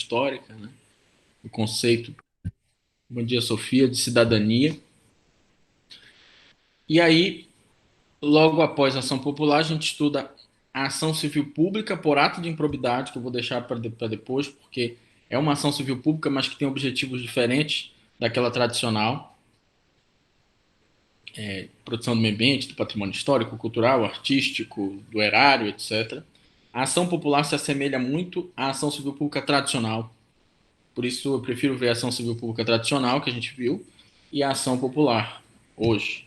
histórica, né? O conceito, bom dia, Sofia, de cidadania. E aí, logo após a ação popular, a gente estuda a ação civil pública por ato de improbidade, que eu vou deixar para depois, porque é uma ação civil pública, mas que tem objetivos diferentes daquela tradicional. Proteção do meio ambiente, do patrimônio histórico, cultural, artístico, do erário, etc. A ação popular se assemelha muito à ação civil pública tradicional. Por isso eu prefiro ver a ação civil pública tradicional, que a gente viu, e a ação popular, hoje.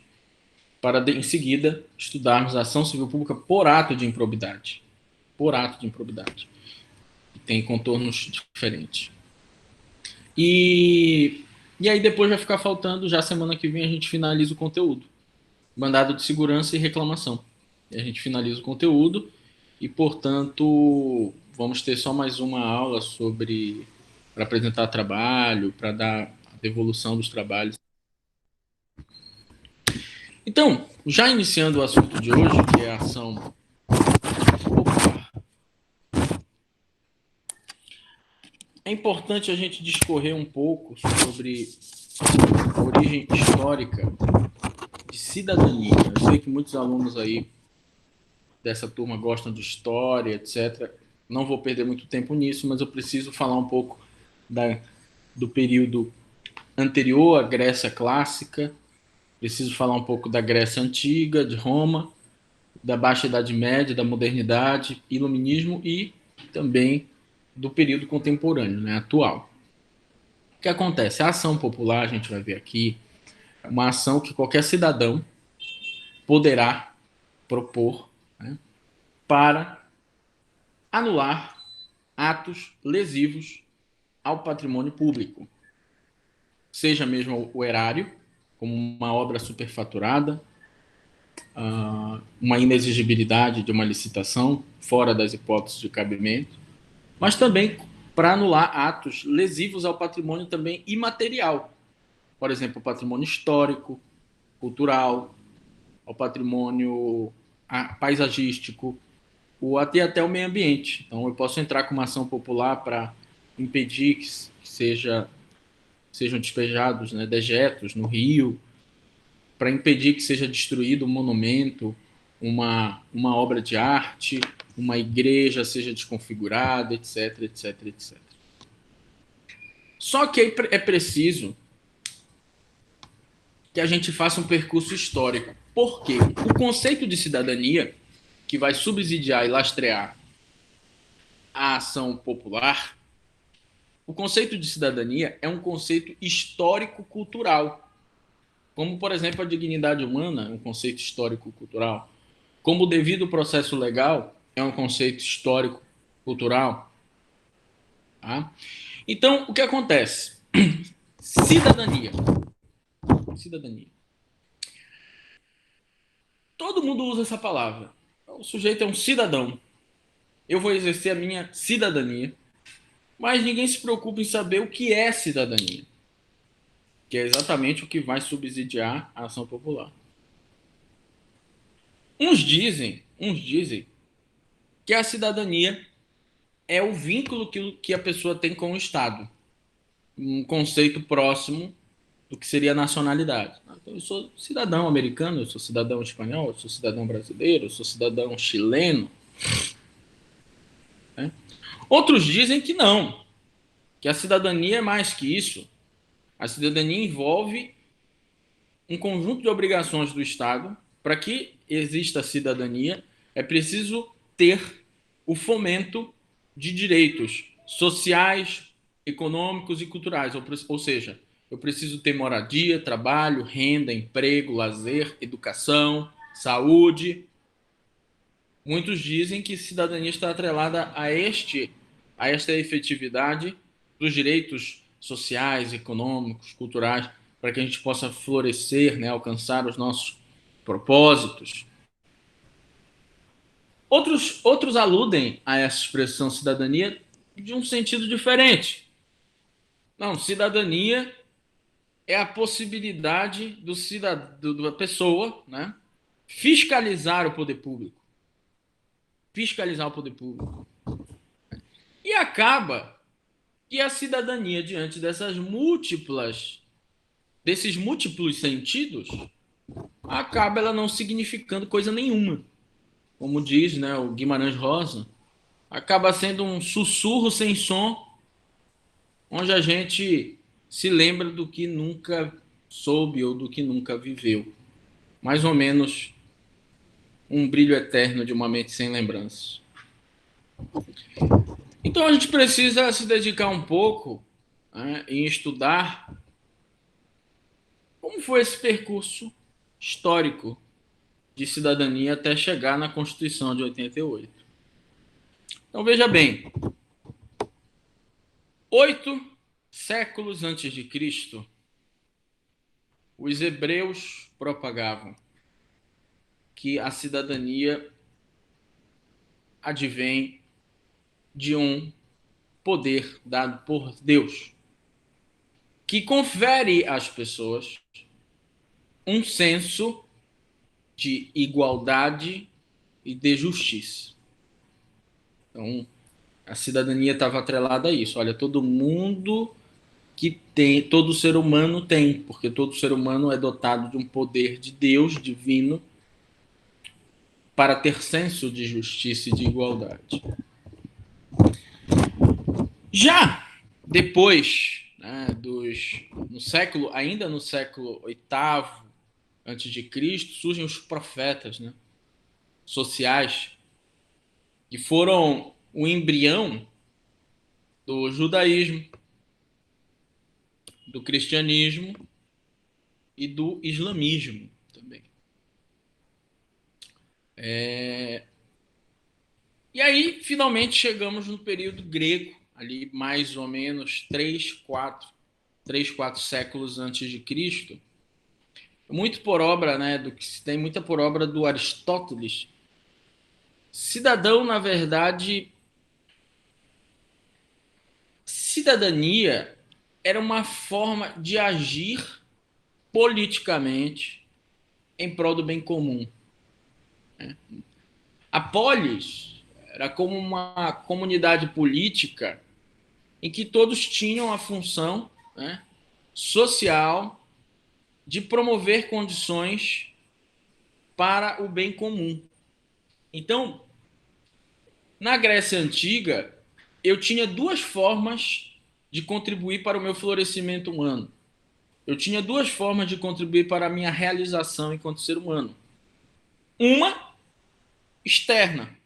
Para, em seguida, estudarmos a ação civil pública por ato de improbidade. Por ato de improbidade. Que tem contornos diferentes. E aí depois vai ficar faltando, já semana que vem a gente finaliza o conteúdo. Mandado de segurança e reclamação. E a gente finaliza o conteúdo e, portanto, vamos ter só mais uma aula sobre para apresentar trabalho, para dar a devolução dos trabalhos. Então, já iniciando o assunto de hoje, que é a ação popular, é importante a gente discorrer um pouco sobre a origem histórica de cidadania. Eu sei que muitos alunos aí dessa turma gostam de história, etc. Não vou perder muito tempo nisso, mas eu preciso falar um pouco do período anterior à Grécia clássica, preciso falar um pouco da Grécia antiga, de Roma, da Baixa Idade Média, da modernidade, iluminismo e também do período contemporâneo, né, atual. O que acontece? A ação popular, a gente vai ver aqui, é uma ação que qualquer cidadão poderá propor, né, para anular atos lesivos ao patrimônio público, seja mesmo o erário, como uma obra superfaturada, uma inexigibilidade de uma licitação fora das hipóteses de cabimento, mas também para anular atos lesivos ao patrimônio também imaterial, por exemplo, o patrimônio histórico, cultural, ao patrimônio paisagístico, ou até o meio ambiente. Então, eu posso entrar com uma ação popular para impedir que sejam despejados, né, dejetos no rio, para impedir que seja destruído um monumento, uma obra de arte, uma igreja seja desconfigurada, etc, etc, etc. Só que é preciso que a gente faça um percurso histórico. Por quê? O conceito de cidadania, que vai subsidiar e lastrear a ação popular, o conceito de cidadania é um conceito histórico-cultural. Como, por exemplo, a dignidade humana é um conceito histórico-cultural. Como o devido processo legal é um conceito histórico-cultural. Tá? Então, o que acontece? Cidadania. Cidadania. Todo mundo usa essa palavra. O sujeito é um cidadão. Eu vou exercer a minha cidadania, mas ninguém se preocupa em saber o que é cidadania, que é exatamente o que vai subsidiar a ação popular. Uns dizem que a cidadania é o vínculo que a pessoa tem com o Estado, um conceito próximo do que seria a nacionalidade. Então, eu sou cidadão americano, eu sou cidadão espanhol, eu sou cidadão brasileiro, eu sou cidadão chileno. Né? Outros dizem que não, que a cidadania é mais que isso. A cidadania envolve um conjunto de obrigações do Estado. Para que exista cidadania, é preciso ter o fomento de direitos sociais, econômicos e culturais. Ou seja, eu preciso ter moradia, trabalho, renda, emprego, lazer, educação, saúde. Muitos dizem que cidadania está atrelada a esta efetividade dos direitos sociais, econômicos, culturais, para que a gente possa florescer, né, alcançar os nossos propósitos. Outros aludem a essa expressão cidadania de um sentido diferente. Não, cidadania é a possibilidade da pessoa, né, fiscalizar o poder público. Fiscalizar o poder público. E acaba E a cidadania, diante desses múltiplos sentidos, acaba ela não significando coisa nenhuma. Como diz, né, o Guimarães Rosa, acaba sendo um sussurro sem som, onde a gente se lembra do que nunca soube ou do que nunca viveu. Mais ou menos um brilho eterno de uma mente sem lembranças. Então a gente precisa se dedicar um pouco, né, em estudar como foi esse percurso histórico de cidadania até chegar na Constituição de 88. Então veja bem, 8 séculos antes de Cristo, os hebreus propagavam que a cidadania advém de um poder dado por Deus, que confere às pessoas um senso de igualdade e de justiça. Então, a cidadania estava atrelada a isso. Olha, todo mundo que tem, todo ser humano tem, porque todo ser humano é dotado de um poder de Deus divino para ter senso de justiça e de igualdade. Já depois, né, ainda no século VIII antes de Cristo, surgem os profetas, né, sociais, que foram o embrião do judaísmo, do cristianismo e do islamismo também. E aí, finalmente, chegamos no período grego, ali mais ou menos 4 séculos antes de Cristo, muito por obra, né, do que se tem muita por obra do Aristóteles. Cidadão, na verdade, cidadania era uma forma de agir politicamente em prol do bem comum. A polis era como uma comunidade política em que todos tinham a função, né, social de promover condições para o bem comum. Então, na Grécia Antiga, eu tinha 2 formas de contribuir para o meu florescimento humano. Eu tinha 2 formas de contribuir para a minha realização enquanto ser humano. Uma externa,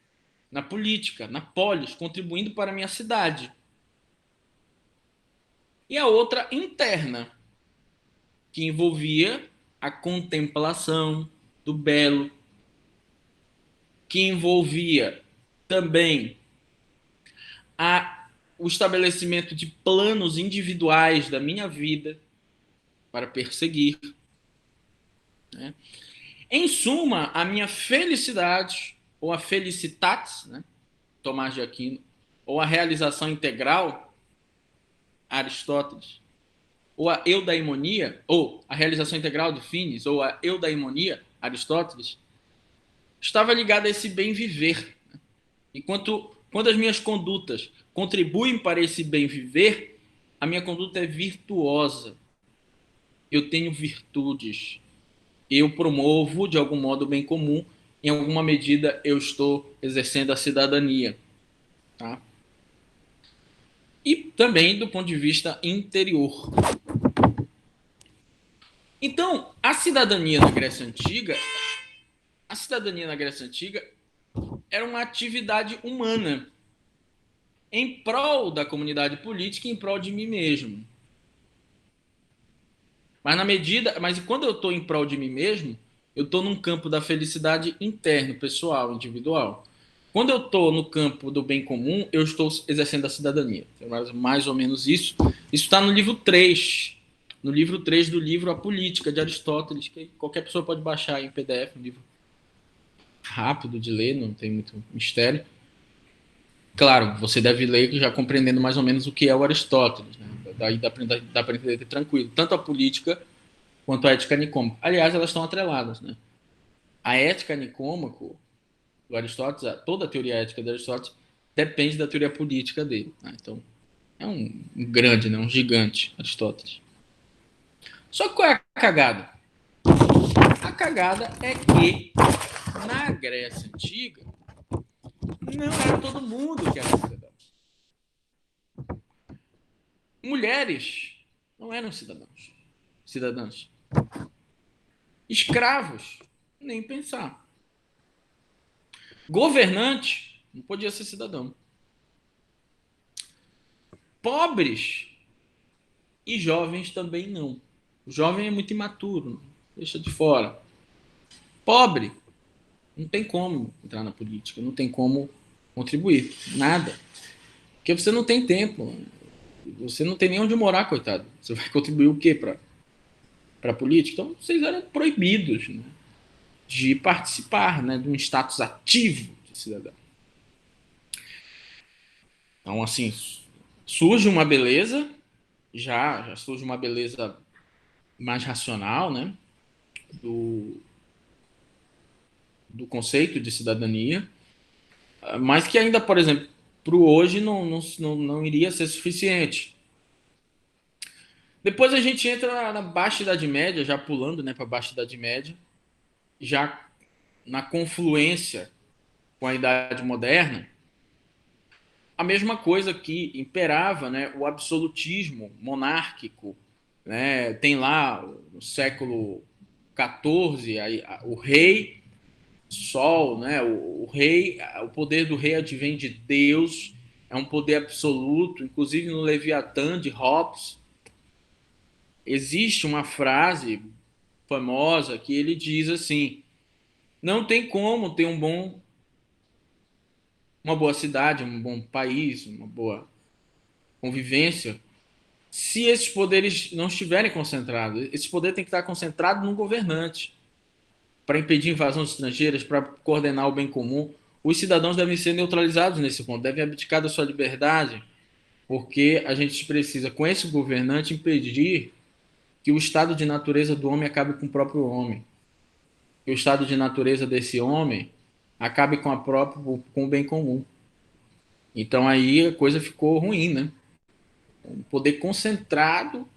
na política, na polis, contribuindo para a minha cidade. E a outra interna, que envolvia a contemplação do belo, que envolvia também o estabelecimento de planos individuais da minha vida para perseguir. Né? Em suma, a minha felicidade, ou a felicitatis, né? Tomás de Aquino, ou a realização integral, Aristóteles, ou a eudaimonia, ou a realização integral de Finis, ou a eudaimonia, Aristóteles, estava ligada a esse bem viver. Enquanto quando as minhas condutas contribuem para esse bem viver, a minha conduta é virtuosa. Eu tenho virtudes. Eu promovo, de algum modo, o bem comum. Em alguma medida, eu estou exercendo a cidadania. Tá? E também do ponto de vista interior. Então, a cidadania na Grécia Antiga era uma atividade humana em prol da comunidade política e em prol de mim mesmo. Mas quando eu estou em prol de mim mesmo, eu estou num campo da felicidade interno, pessoal, individual. Quando eu estou no campo do bem comum, eu estou exercendo a cidadania. Mais ou menos isso. Isso está no livro 3. No livro 3 do livro A Política, de Aristóteles, que qualquer pessoa pode baixar em PDF, um livro rápido de ler, não tem muito mistério. Claro, você deve ler já compreendendo mais ou menos o que é o Aristóteles. Né? Daí dá para entender tranquilo. Tanto a política quanto a ética nicômaca. Aliás, elas estão atreladas. Né? A ética nicômaca do Aristóteles, toda a teoria ética de Aristóteles, depende da teoria política dele. Né? Então, É um grande, né? Um gigante, Aristóteles. Só que qual é a cagada? A cagada é que na Grécia Antiga não era todo mundo que era cidadão. Mulheres não eram cidadãs. Escravos, nem pensar. Governante não podia ser cidadão. Pobres e jovens também não. O jovem é muito imaturo, deixa de fora. Pobre, não tem como entrar na política, não tem como contribuir, nada. Porque você não tem tempo, você não tem nem onde morar, coitado. Você vai contribuir o quê para a política? Então, vocês eram proibidos, né, de participar, né, de um status ativo de cidadão. Então, assim, surge uma beleza, já surge uma beleza mais racional, né, do conceito de cidadania, mas que ainda, por exemplo, para o hoje não iria ser suficiente. Depois a gente entra na Baixa Idade Média, já pulando, né, para a Baixa Idade Média, já na confluência com a Idade Moderna, a mesma coisa que imperava, né, o absolutismo monárquico, né, tem lá no século XIV o rei Sol, né, o rei, o poder do rei advém de Deus, é um poder absoluto. Inclusive no Leviatã de Hobbes existe uma frase famosa que ele diz assim: não tem como ter uma boa cidade, um bom país, uma boa convivência, se esses poderes não estiverem concentrados. Esse poder tem que estar concentrado no governante, para impedir invasões estrangeiras, para coordenar o bem comum. Os cidadãos devem ser neutralizados nesse ponto, devem abdicar da sua liberdade, porque a gente precisa, com esse governante, impedir que o estado de natureza do homem acabe com o próprio homem, que o estado de natureza desse homem acabe com o bem comum. Então aí a coisa ficou ruim, né? Um poder concentrado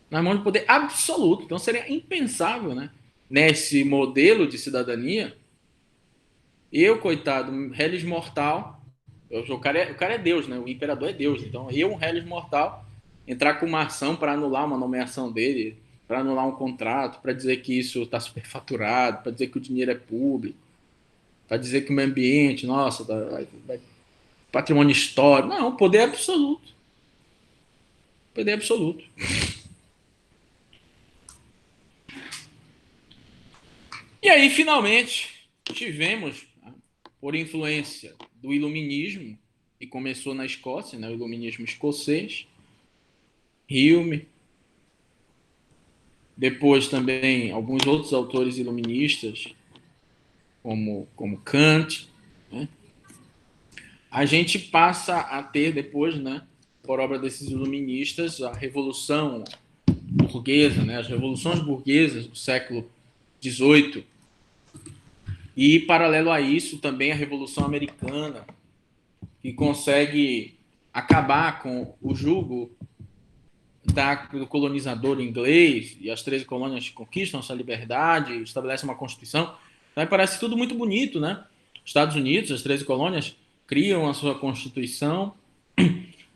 na mão de poder absoluto. Então seria impensável, né? Nesse modelo de cidadania, eu, coitado, Reles mortal, o cara é Deus, né? O imperador é Deus. Então eu, um Reles mortal, entrar com uma ação para anular uma nomeação dele, para anular um contrato, para dizer que isso está superfaturado, para dizer que o dinheiro é público, para dizer que o meio ambiente, nossa, patrimônio histórico. Não, poder absoluto. Poder absoluto. E aí, finalmente, tivemos, por influência do iluminismo, que começou na Escócia, né, o iluminismo escocês, Hume, depois também alguns outros autores iluministas, como Kant, né? A gente passa a ter depois, né, por obra desses iluministas, a Revolução Burguesa, né, as revoluções burguesas do século XVIII, e paralelo a isso também a Revolução Americana, que consegue acabar com o jugo do colonizador inglês, e as 13 colônias conquistam sua liberdade, estabelecem uma constituição. Então, parece tudo muito bonito, né? Estados Unidos, as 13 colônias, criam a sua constituição.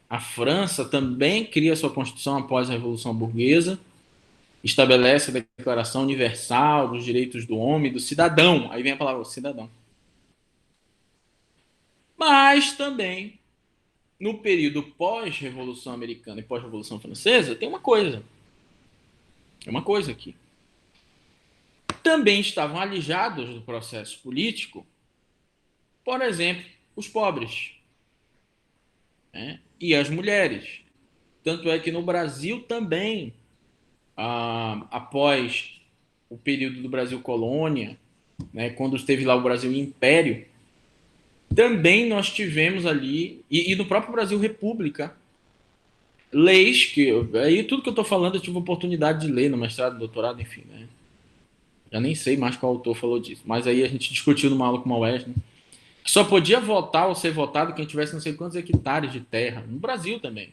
A França também cria a sua constituição após a Revolução Burguesa, estabelece a Declaração Universal dos Direitos do Homem e do Cidadão. Aí vem a palavra cidadão. Mas também, no período pós-Revolução Americana e pós-Revolução Francesa, tem uma coisa. É uma coisa aqui. Também estavam alijados do processo político, por exemplo, os pobres, né, e as mulheres. Tanto é que no Brasil também, após o período do Brasil colônia, né, quando esteve lá o Brasil Império, também nós tivemos ali, e no próprio Brasil República, leis que... Aí tudo que eu estou falando eu tive oportunidade de ler no mestrado, no doutorado, enfim, né? Já nem sei mais qual autor falou disso, mas aí a gente discutiu numa aula com uma UES, né, que só podia votar ou ser votado quem tivesse não sei quantos hectares de terra, no Brasil também.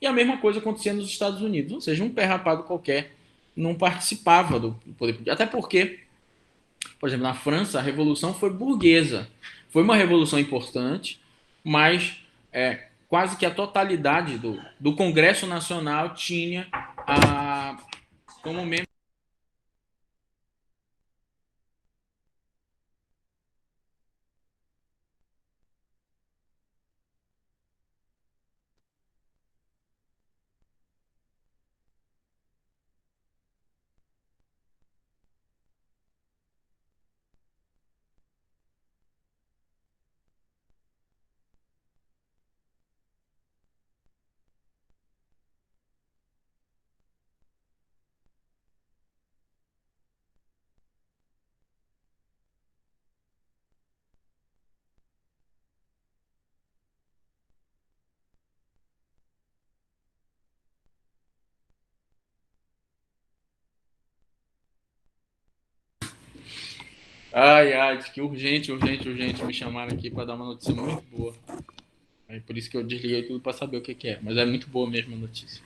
E a mesma coisa acontecia nos Estados Unidos, ou seja, um pé rapado qualquer não participava do poder político. Até porque, por exemplo, na França, a revolução foi burguesa. Foi uma revolução importante, mas quase que a totalidade do Congresso Nacional tinha como membro. Ai, ai, que urgente, urgente, urgente. Me chamaram aqui para dar uma notícia muito boa. É por isso que eu desliguei tudo para saber o que é. Mas é muito boa mesmo a notícia.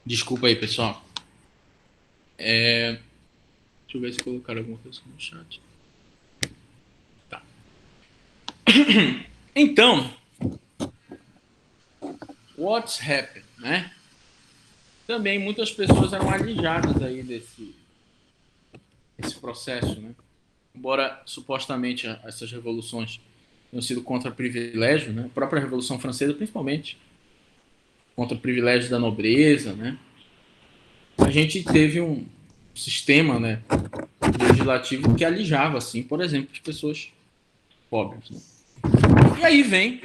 Desculpa aí, pessoal. Deixa eu ver se colocaram alguma coisa no chat. Tá. Então, what's happened, né? Também muitas pessoas eram alijadas aí desse processo, né? Embora supostamente essas revoluções tenham sido contra privilégio, né? A própria Revolução Francesa, principalmente, contra o privilégio da nobreza, né? A gente teve um sistema, né, legislativo que alijava, assim, por exemplo, as pessoas pobres. Né? E aí vem,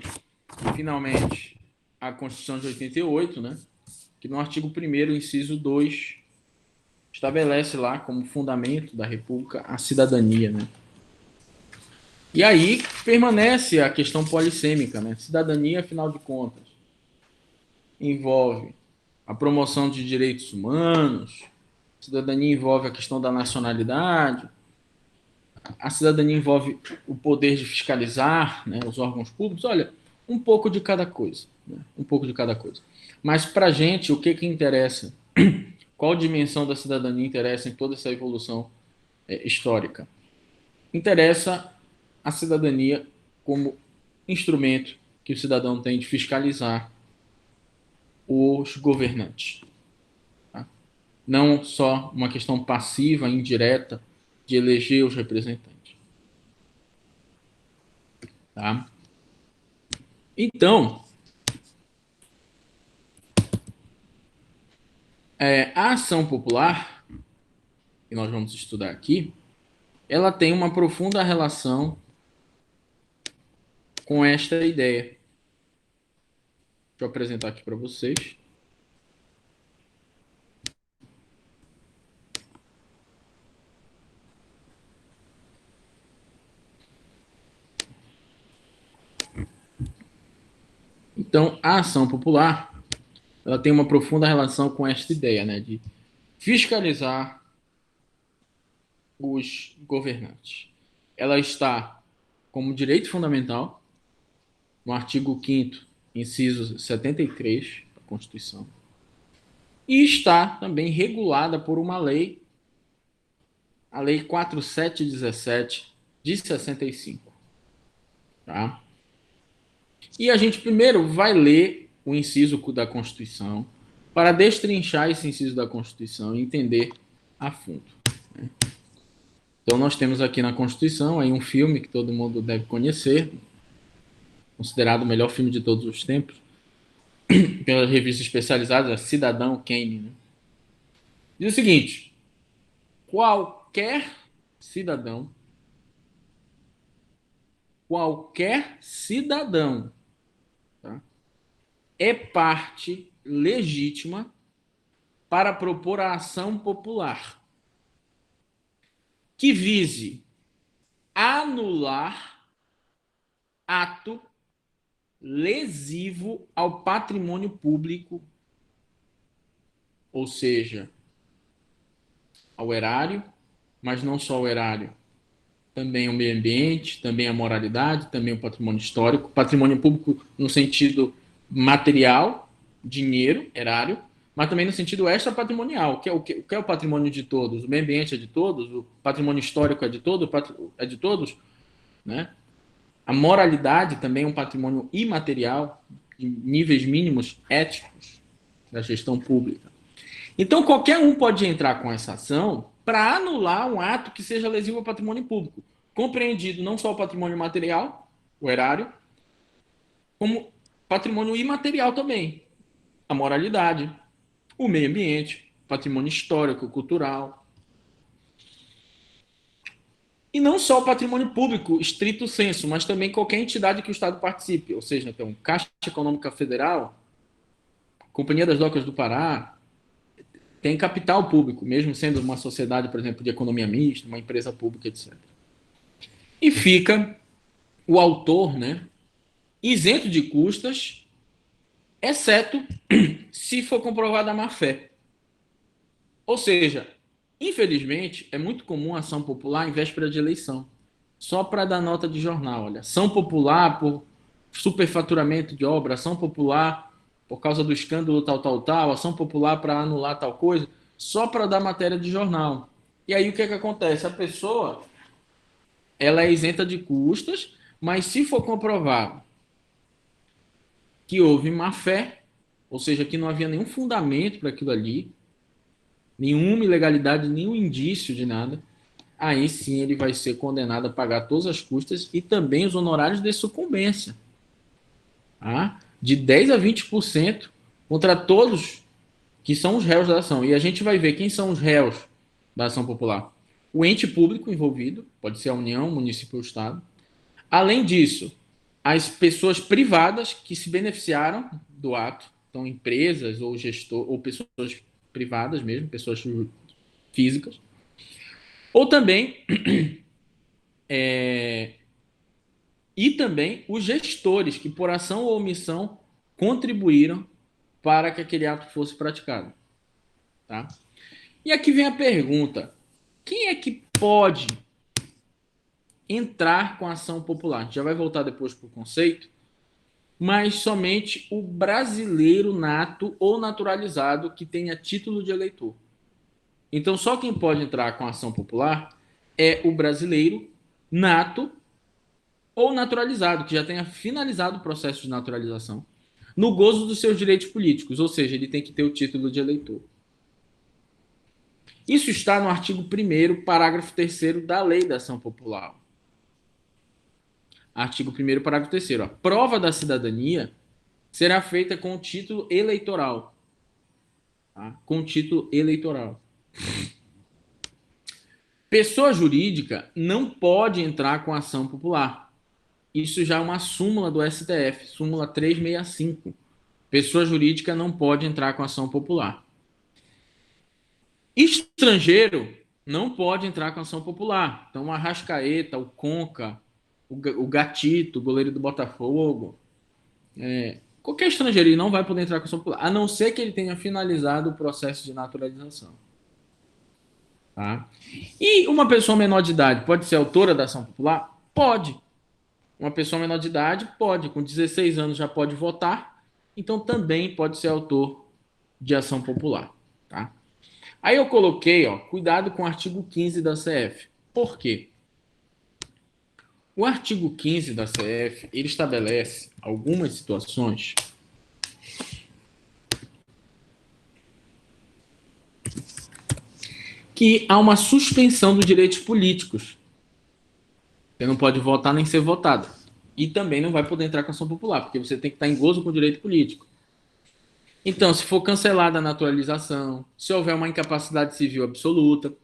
finalmente, a Constituição de 88, né, que no artigo 1º, inciso 2, estabelece lá como fundamento da República a cidadania. Né? E aí permanece a questão polissêmica. Né? Cidadania, afinal de contas, envolve a promoção de direitos humanos, cidadania envolve a questão da nacionalidade, a cidadania envolve o poder de fiscalizar, né, os órgãos públicos. Olha, um pouco de cada coisa. Né, um pouco de cada coisa. Mas para a gente, o que interessa? Qual dimensão da cidadania interessa em toda essa evolução histórica? Interessa a cidadania como instrumento que o cidadão tem de fiscalizar os governantes. Tá? Não só uma questão passiva, indireta, de eleger os representantes. Tá? Então, a ação popular, que nós vamos estudar aqui, ela tem uma profunda relação com esta ideia. Deixa eu apresentar aqui para vocês. Então, a ação popular, ela tem uma profunda relação com esta ideia, né, de fiscalizar os governantes. Ela está como direito fundamental no artigo 5º, inciso 73 da Constituição, e está também regulada por uma lei, a Lei 4717 de 65. Tá? E a gente primeiro vai ler o inciso da Constituição para destrinchar esse inciso da Constituição e entender a fundo. Né? Então nós temos aqui na Constituição aí um filme que todo mundo deve conhecer, considerado o melhor filme de todos os tempos, pela revista especializada Cidadão Kane. Né? Diz o seguinte: cidadão, qualquer cidadão, tá? É parte legítima para propor a ação popular que vise anular ato lesivo ao patrimônio público, ou seja, ao erário, mas não só ao erário, também ao meio ambiente, também à moralidade, também ao patrimônio histórico, patrimônio público no sentido material, dinheiro, erário, mas também no sentido extra-patrimonial, que é o patrimônio de todos, o meio ambiente é de todos, o patrimônio histórico é de todos, né? A moralidade também é um patrimônio imaterial, de níveis mínimos éticos da gestão pública. Então, qualquer um pode entrar com essa ação para anular um ato que seja lesivo ao patrimônio público, compreendido não só o patrimônio material, o erário, como patrimônio imaterial também, a moralidade, o meio ambiente, patrimônio histórico, cultural. E não só o patrimônio público, estrito sensu, mas também qualquer entidade que o Estado participe, ou seja, então, Caixa Econômica Federal, Companhia das Docas do Pará, tem capital público, mesmo sendo uma sociedade, por exemplo, de economia mista, uma empresa pública, etc. E fica o autor, né, isento de custas, exceto se for comprovada a má-fé. Ou seja, infelizmente, é muito comum a ação popular em véspera de eleição, só para dar nota de jornal. Olha, ação popular por superfaturamento de obra, ação popular por causa do escândalo tal, ação popular para anular tal coisa, só para dar matéria de jornal. E aí o que é que acontece? A pessoa ela é isenta de custas, mas se for comprovado que houve má fé, ou seja, que não havia nenhum fundamento para aquilo ali, nenhuma ilegalidade, nenhum indício de nada, aí sim ele vai ser condenado a pagar todas as custas e também os honorários de sucumbência. Tá? De 10% a 20% contra todos que são os réus da ação. E a gente vai ver quem são os réus da ação popular. O ente público envolvido, pode ser a União, município ou Estado. Além disso, as pessoas privadas que se beneficiaram do ato, então empresas ou gestor, ou pessoas privadas mesmo, pessoas físicas. Ou também e também os gestores que por ação ou omissão contribuíram para que aquele ato fosse praticado. Tá? E aqui vem a pergunta: quem é que pode entrar com a ação popular? A gente já vai voltar depois para o conceito, mas somente o brasileiro nato ou naturalizado que tenha título de eleitor. Então, só quem pode entrar com a ação popular é o brasileiro nato ou naturalizado, que já tenha finalizado o processo de naturalização, no gozo dos seus direitos políticos, ou seja, ele tem que ter o título de eleitor. Isso está no artigo 1º, parágrafo 3º da Lei da Ação Popular. Artigo 1º, parágrafo 3º. A prova da cidadania será feita com o título eleitoral. Tá? Com o título eleitoral. Pessoa jurídica não pode entrar com ação popular. Isso já é uma súmula do STF, súmula 365. Pessoa jurídica não pode entrar com ação popular. Estrangeiro não pode entrar com ação popular. Então, o Arrascaeta, o Conca, o Gatito, o goleiro do Botafogo, qualquer estrangeiro não vai poder entrar com ação popular, a não ser que ele tenha finalizado o processo de naturalização. Tá? E uma pessoa menor de idade pode ser autora da ação popular? Pode. Uma pessoa menor de idade pode, com 16 anos já pode votar, então também pode ser autor de ação popular. Tá? Aí eu coloquei, cuidado com o artigo 15 da CF. Por quê? O artigo 15 da CF, ele estabelece algumas situações que há uma suspensão dos direitos políticos. Você não pode votar nem ser votado. E também não vai poder entrar com ação popular, porque você tem que estar em gozo com o direito político. Então, se for cancelada a naturalização, se houver uma incapacidade civil absoluta,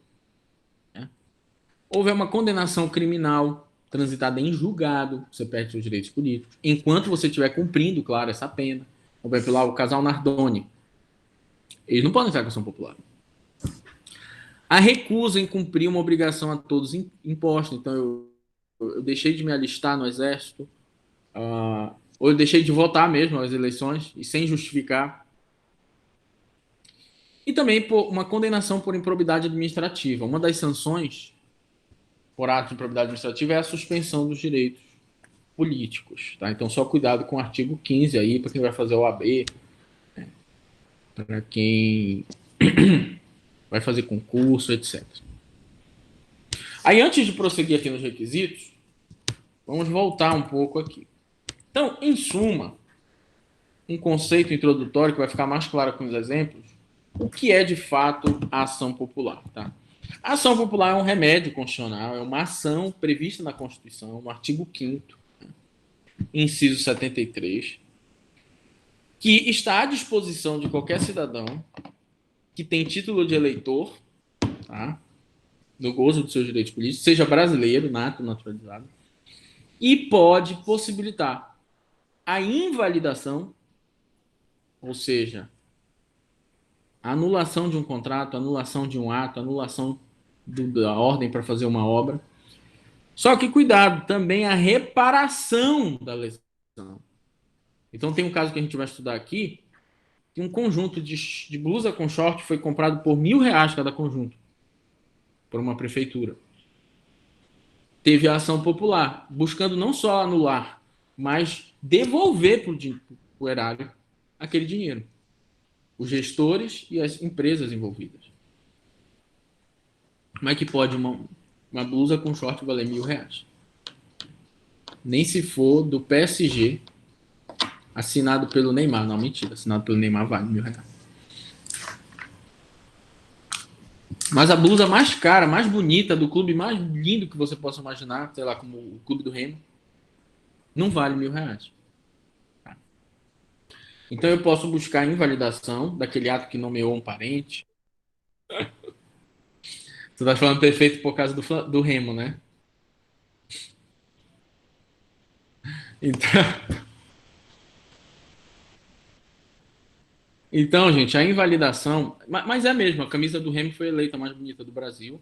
houver uma condenação criminal transitada em julgado, você perde seus direitos políticos. Enquanto você estiver cumprindo, claro, essa pena. Por exemplo, lá o casal Nardoni. Eles não podem entrar com ação popular. A recusa em cumprir uma obrigação a todos imposta. Então, eu deixei de me alistar no exército, ou eu deixei de votar mesmo nas eleições, e sem justificar. E também por uma condenação por improbidade administrativa. Uma das sanções por ato de improbidade administrativa é a suspensão dos direitos políticos, tá? Então, só cuidado com o artigo 15 aí, para quem vai fazer o AB, para quem vai fazer concurso, etc. Aí, antes de prosseguir aqui nos requisitos, vamos voltar um pouco aqui. Então, em suma, um conceito introdutório que vai ficar mais claro com os exemplos, o que é de fato a ação popular, tá? A ação popular é um remédio constitucional, é uma ação prevista na Constituição, no artigo 5º, inciso 73, que está à disposição de qualquer cidadão que tem título de eleitor, tá? No gozo dos seus direitos políticos, seja brasileiro, nato, naturalizado, e pode possibilitar a invalidação, ou seja, a anulação de um contrato, a anulação de um ato, a anulação da ordem para fazer uma obra. Só que cuidado, também a reparação da lesão. Então tem um caso que a gente vai estudar aqui, que um conjunto de blusa com short foi comprado por R$ 1.000 cada conjunto, por uma prefeitura. Teve a ação popular, buscando não só anular, mas devolver para o erário aquele dinheiro. Os gestores e as empresas envolvidas. Como é que pode uma blusa com short valer R$ 1.000? Nem se for do PSG, assinado pelo Neymar. Não, mentira, assinado pelo Neymar vale R$ 1.000. Mas a blusa mais cara, mais bonita, do clube mais lindo que você possa imaginar, sei lá, como o Clube do Remo, não vale R$ 1.000. Então eu posso buscar a invalidação daquele ato que nomeou um parente. Você tá falando perfeito por causa do Remo, né? Então, gente, a invalidação. Mas é mesmo, a camisa do Remo foi eleita a mais bonita do Brasil.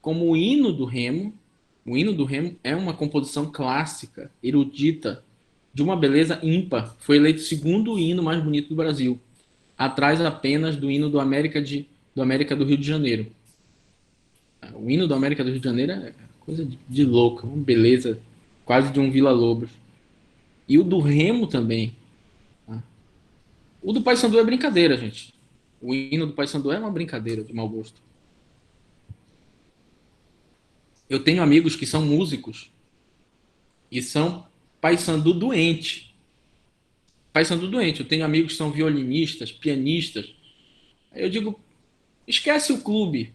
Como o hino do Remo. O hino do Remo é uma composição clássica, erudita, de uma beleza ímpar. Foi eleito o segundo hino mais bonito do Brasil, atrás apenas do hino do América do Rio de Janeiro. O hino do América do Rio de Janeiro é coisa de louco, uma beleza quase de um Villa-Lobos. E o do Remo também. O do Paysandu é brincadeira, gente. O hino do Paysandu é uma brincadeira de mau gosto. Eu tenho amigos que são músicos e são Paysandu doente. Paysandu doente. Eu tenho amigos que são violinistas, pianistas. Aí eu digo, esquece o clube.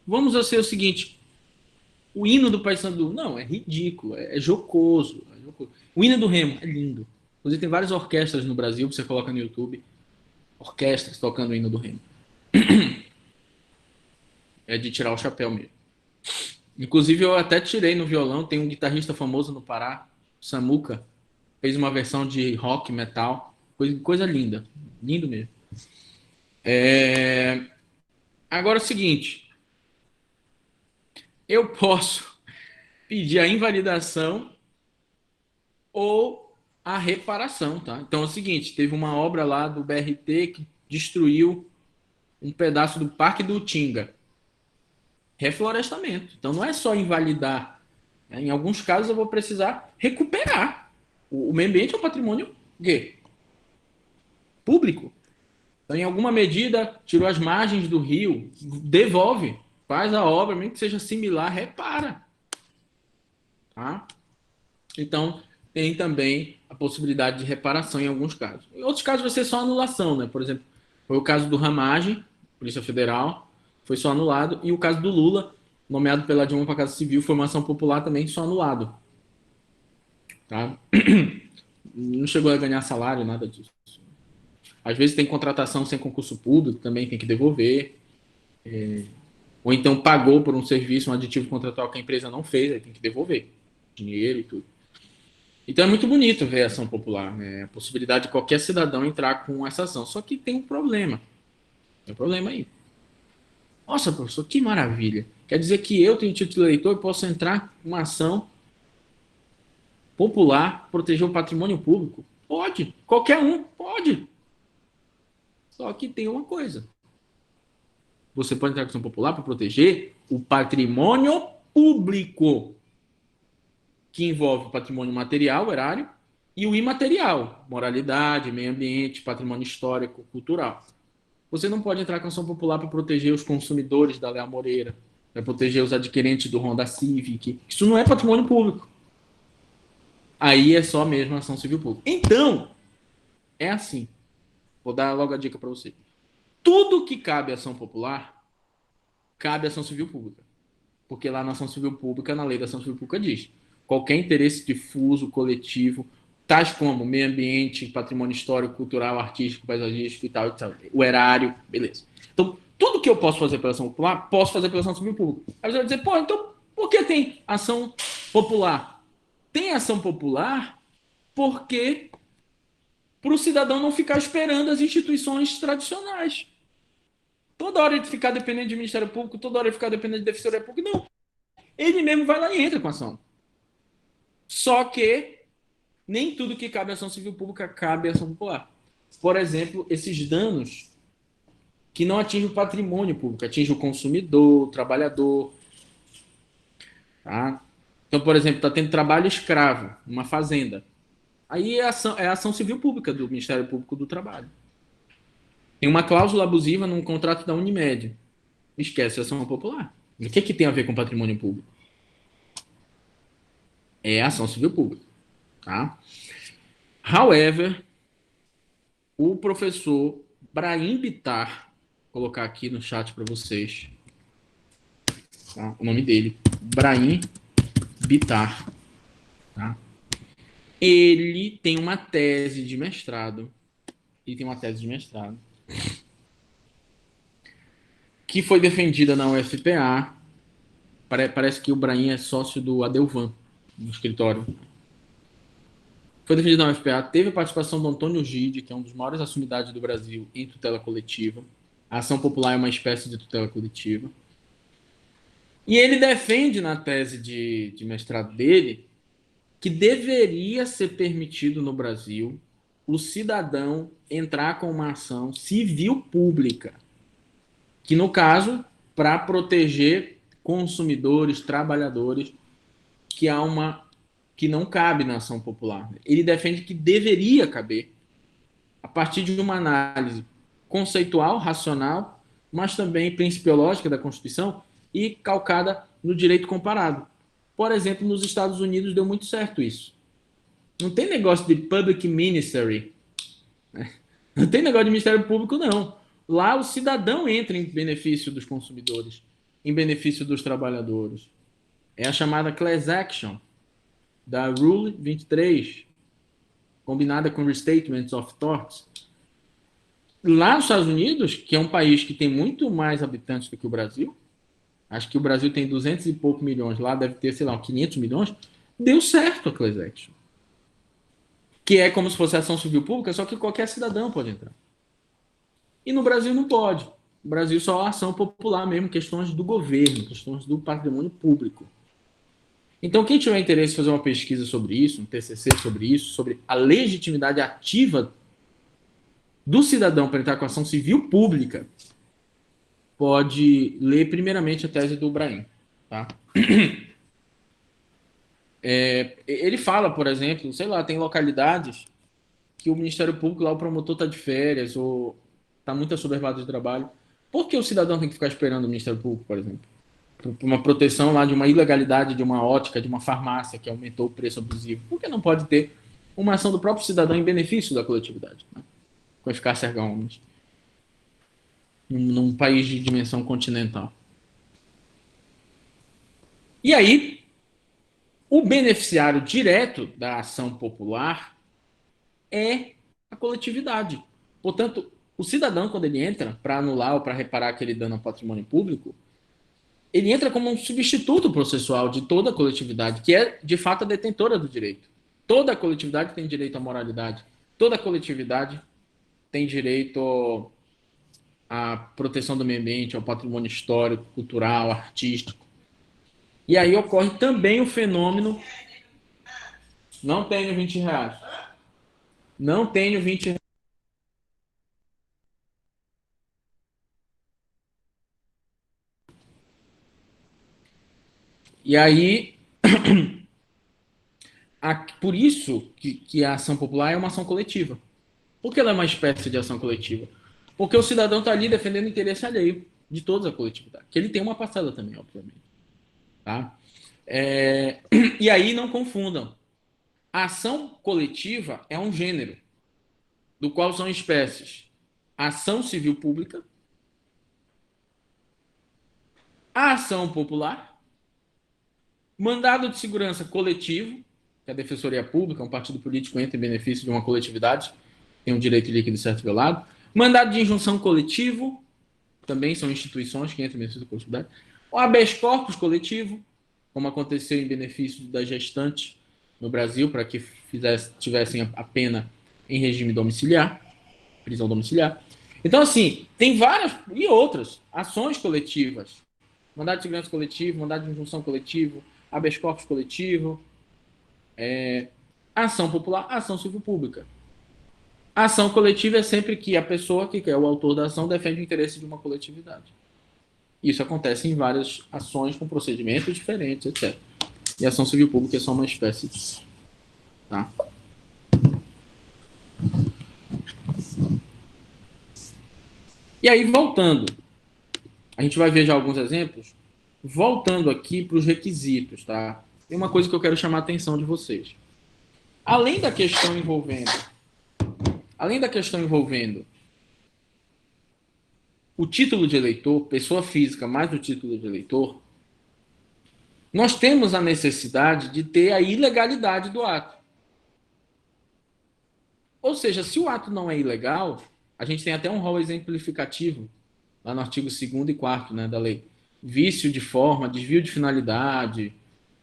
Vamos ser o seguinte, o hino do Paysandu, não, é ridículo, é jocoso, é jocoso. O hino do Remo é lindo. Inclusive tem várias orquestras no Brasil, você coloca no YouTube, orquestras tocando o hino do Remo. É de tirar o chapéu mesmo. Inclusive eu até tirei no violão, tem um guitarrista famoso no Pará, Samuca, fez uma versão de rock, metal, coisa linda, lindo mesmo. Agora é o seguinte, eu posso pedir a invalidação ou a reparação, tá? Então é o seguinte, teve uma obra lá do BRT que destruiu um pedaço do Parque do Utinga. Reflorestamento. Então não é só invalidar. Né? Em alguns casos eu vou precisar recuperar. O meio ambiente é um patrimônio quê? Público. Então, em alguma medida, tirou as margens do rio, devolve, faz a obra, mesmo que seja similar, repara. Tá? Então, tem também a possibilidade de reparação em alguns casos. Em outros casos vai ser só anulação, né? Por exemplo, foi o caso do Ramagem, Polícia Federal, foi só anulado, e o caso do Lula, nomeado pela Dilma para a Casa Civil, foi uma ação popular também só anulado. Tá? Não chegou a ganhar salário, nada disso. Às vezes tem contratação sem concurso público, também tem que devolver. Ou então pagou por um serviço, um aditivo contratual que a empresa não fez, aí tem que devolver dinheiro e tudo. Então é muito bonito ver a ação popular, né? A possibilidade de qualquer cidadão entrar com essa ação. Só que tem um problema. Tem um problema aí. Nossa, professor, que maravilha. Quer dizer que eu tenho título de eleitor e posso entrar com uma ação popular, proteger o patrimônio público? Pode. Qualquer um pode. Só que tem uma coisa. Você pode entrar com ação popular para proteger o patrimônio público. que envolve o patrimônio material, erário, e o imaterial, moralidade, meio ambiente, patrimônio histórico, cultural. Você não pode entrar com ação popular para proteger os consumidores da Léa Moreira, para proteger os adquirentes do Honda Civic. Isso não é patrimônio público. Aí é só mesmo ação civil pública. Então, é assim. Vou dar logo a dica para você. Tudo que cabe à ação popular, cabe à ação civil pública. Porque lá na ação civil pública, na lei da ação civil pública, diz: qualquer interesse difuso, coletivo, tais como meio ambiente, patrimônio histórico, cultural, artístico, paisagístico e tal, o erário, beleza. Então, tudo que eu posso fazer pela ação popular, posso fazer pela ação civil pública. Aí você vai dizer, pô, então por que tem ação popular? Tem ação popular porque para o cidadão não ficar esperando as instituições tradicionais. Toda hora ele ficar dependendo de Ministério Público, toda hora ele ficar dependendo de Defensoria Pública, não. Ele mesmo vai lá e entra com a ação. Só que nem tudo que cabe à ação civil pública cabe à ação popular. Por exemplo, esses danos que não atingem o patrimônio público, atingem o consumidor, o trabalhador. Tá? Então, por exemplo, está tendo trabalho escravo numa fazenda. Aí é a ação civil pública do Ministério Público do Trabalho. Tem uma cláusula abusiva num contrato da Unimed. Esquece a ação popular. O que tem a ver com patrimônio público? É a ação civil pública. Tá? However, o professor Brahim Bittar, vou colocar aqui no chat para vocês, tá? O nome dele, Brahim Bittar, tá? Ele tem uma tese de mestrado, que foi defendida na UFPA. Parece que o Brahim é sócio do Adelvan, no escritório. Foi defendida na UFPA, teve a participação do Antônio Gide, que é um dos maiores assumidades do Brasil em tutela coletiva. A ação popular é uma espécie de tutela coletiva. E ele defende na tese de mestrado dele que deveria ser permitido no Brasil o cidadão entrar com uma ação civil pública, que no caso, para proteger consumidores, trabalhadores, que há uma que não cabe na ação popular. Ele defende que deveria caber a partir de uma análise conceitual, racional, mas também principiológica da Constituição e calcada no direito comparado. Por exemplo, nos Estados Unidos deu muito certo isso. Não tem negócio de public ministry, né? Não tem negócio de Ministério Público, não. Lá o cidadão entra em benefício dos consumidores, em benefício dos trabalhadores. É a chamada class action da Rule 23, combinada com Restatements of Torts. Lá nos Estados Unidos, que é um país que tem muito mais habitantes do que o Brasil, acho que o Brasil tem 200 e poucos milhões, lá deve ter, sei lá, 500 milhões, deu certo a class action. Que é como se fosse ação civil pública, só que qualquer cidadão pode entrar. E no Brasil não pode. No Brasil só ação popular mesmo, questões do governo, questões do patrimônio público. Então, quem tiver interesse em fazer uma pesquisa sobre isso, um TCC sobre isso, sobre a legitimidade ativa do cidadão para entrar com ação civil pública, pode ler primeiramente a tese do Brahim. Tá? Ele fala, por exemplo, sei lá, tem localidades que o Ministério Público, lá o promotor está de férias ou está muito assoberbado de trabalho. Por que o cidadão tem que ficar esperando o Ministério Público, por exemplo? Por uma proteção lá de uma ilegalidade de uma ótica, de uma farmácia que aumentou o preço abusivo. Por que não pode ter uma ação do próprio cidadão em benefício da coletividade? Né? Com eficácia erga omnes. Num país de dimensão continental. E aí, o beneficiário direto da ação popular é a coletividade. Portanto, o cidadão, quando ele entra para anular ou para reparar aquele dano ao patrimônio público, ele entra como um substituto processual de toda a coletividade, que é, de fato, a detentora do direito. Toda a coletividade tem direito à moralidade. Toda a coletividade tem direito à proteção do meio ambiente, ao patrimônio histórico, cultural, artístico. E aí ocorre também o fenômeno. Não tenho 20 reais. Não tenho 20 reais. E aí Por isso que a ação popular é uma ação coletiva. Por que ela é uma espécie de ação coletiva? Porque o cidadão está ali defendendo o interesse alheio de toda a coletividade. Que ele tem uma parcela também, obviamente. Tá? E aí não confundam. A ação coletiva é um gênero, do qual são espécies: ação civil pública, a ação popular, mandado de segurança coletivo, que a Defensoria Pública, um partido político, entra em benefício de uma coletividade, tem um direito líquido certo violado, mandado de injunção coletivo, também são instituições que entram em benefício da coletividade, o habeas corpus coletivo, como aconteceu em benefício das gestantes no Brasil, para que tivessem a pena em regime domiciliar, prisão domiciliar. Então, assim, tem várias e outras ações coletivas. Mandado de segurança coletivo, mandado de injunção coletivo, habeas corpus coletivo, ação popular, ação civil pública. A ação coletiva é sempre que a pessoa que é o autor da ação defende o interesse de uma coletividade. Isso acontece em várias ações com procedimentos diferentes, etc. E a ação civil pública é só uma espécie disso. Tá? E aí, voltando, a gente vai ver já alguns exemplos. Voltando aqui para os requisitos, tá? Tem uma coisa que eu quero chamar a atenção de vocês. Além da questão envolvendo o título de eleitor, pessoa física mais o título de eleitor, nós temos a necessidade de ter a ilegalidade do ato. Ou seja, se o ato não é ilegal, a gente tem até um rol exemplificativo lá no artigo 2º e 4º, né, da lei. Vício de forma, desvio de finalidade,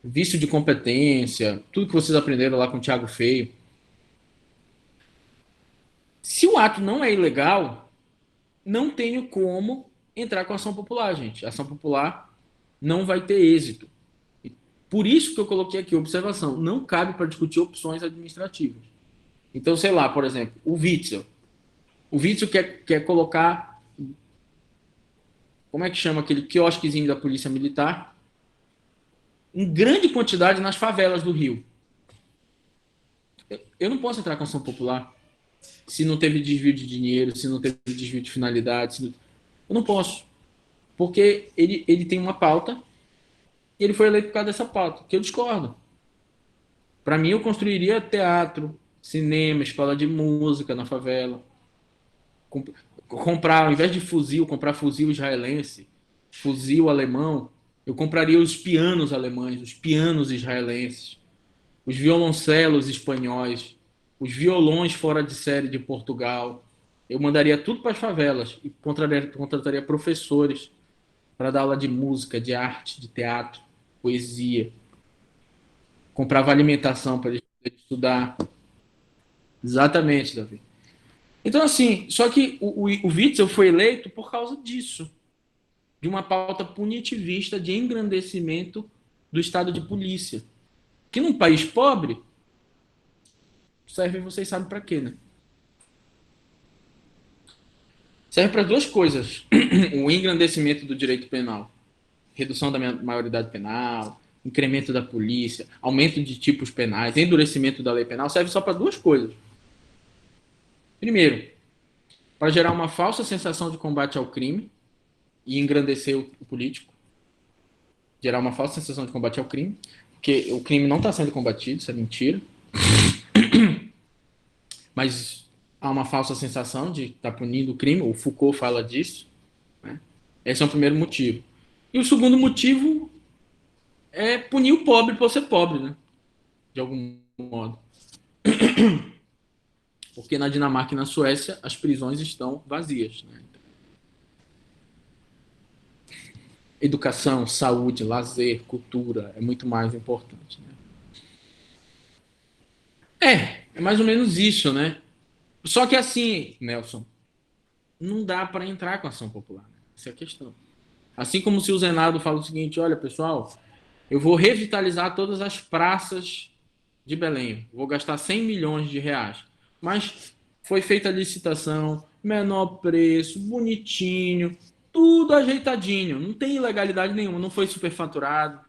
vício de competência, tudo que vocês aprenderam lá com o Thiago Feio. Se o ato não é ilegal, não tenho como entrar com a ação popular, gente. A ação popular não vai ter êxito. Por isso que eu coloquei aqui, observação, não cabe para discutir opções administrativas. Então, sei lá, por exemplo, o Witzel. O Witzel quer colocar, como é que chama aquele quiosquezinho da Polícia Militar, em grande quantidade nas favelas do Rio. Eu não posso entrar com ação popular se não teve desvio de dinheiro, se não teve desvio de finalidade. Eu não posso. Porque ele tem uma pauta e ele foi eleito por causa dessa pauta, que eu discordo. Para mim, eu construiria teatro, cinema, escola de música na favela. Comprar, ao invés de fuzil, comprar fuzil israelense, fuzil alemão, eu compraria os pianos alemães, os pianos israelenses, os violoncelos espanhóis, os violões fora de série de Portugal. Eu mandaria tudo para as favelas e contrataria professores para dar aula de música, de arte, de teatro, poesia. Comprava alimentação para eles estudar. Exatamente, Davi. Então, assim, só que o Witzel foi eleito por causa disso, de uma pauta punitivista de engrandecimento do estado de polícia. Que num país pobre, serve, vocês sabem para quê, né? Serve para duas coisas. O engrandecimento do direito penal, redução da maioridade penal, incremento da polícia, aumento de tipos penais, endurecimento da lei penal, serve só para duas coisas. Primeiro, para gerar uma falsa sensação de combate ao crime e engrandecer o político. Gerar uma falsa sensação de combate ao crime, porque o crime não está sendo combatido, isso é mentira. Mas há uma falsa sensação de estar punindo o crime, o Foucault fala disso. Né? Esse é o primeiro motivo. E o segundo motivo é punir o pobre por ser pobre, né? De algum modo. Porque na Dinamarca e na Suécia as prisões estão vazias. Né? Educação, saúde, lazer, cultura é muito mais importante. Né? É mais ou menos isso, né? Só que assim, Nelson, não dá para entrar com ação popular. Né? Essa é a questão. Assim como se o Senado fala o seguinte, olha, pessoal, eu vou revitalizar todas as praças de Belém. Vou gastar 100 milhões de reais. Mas foi feita a licitação, menor preço, bonitinho, tudo ajeitadinho. Não tem ilegalidade nenhuma, não foi superfaturado.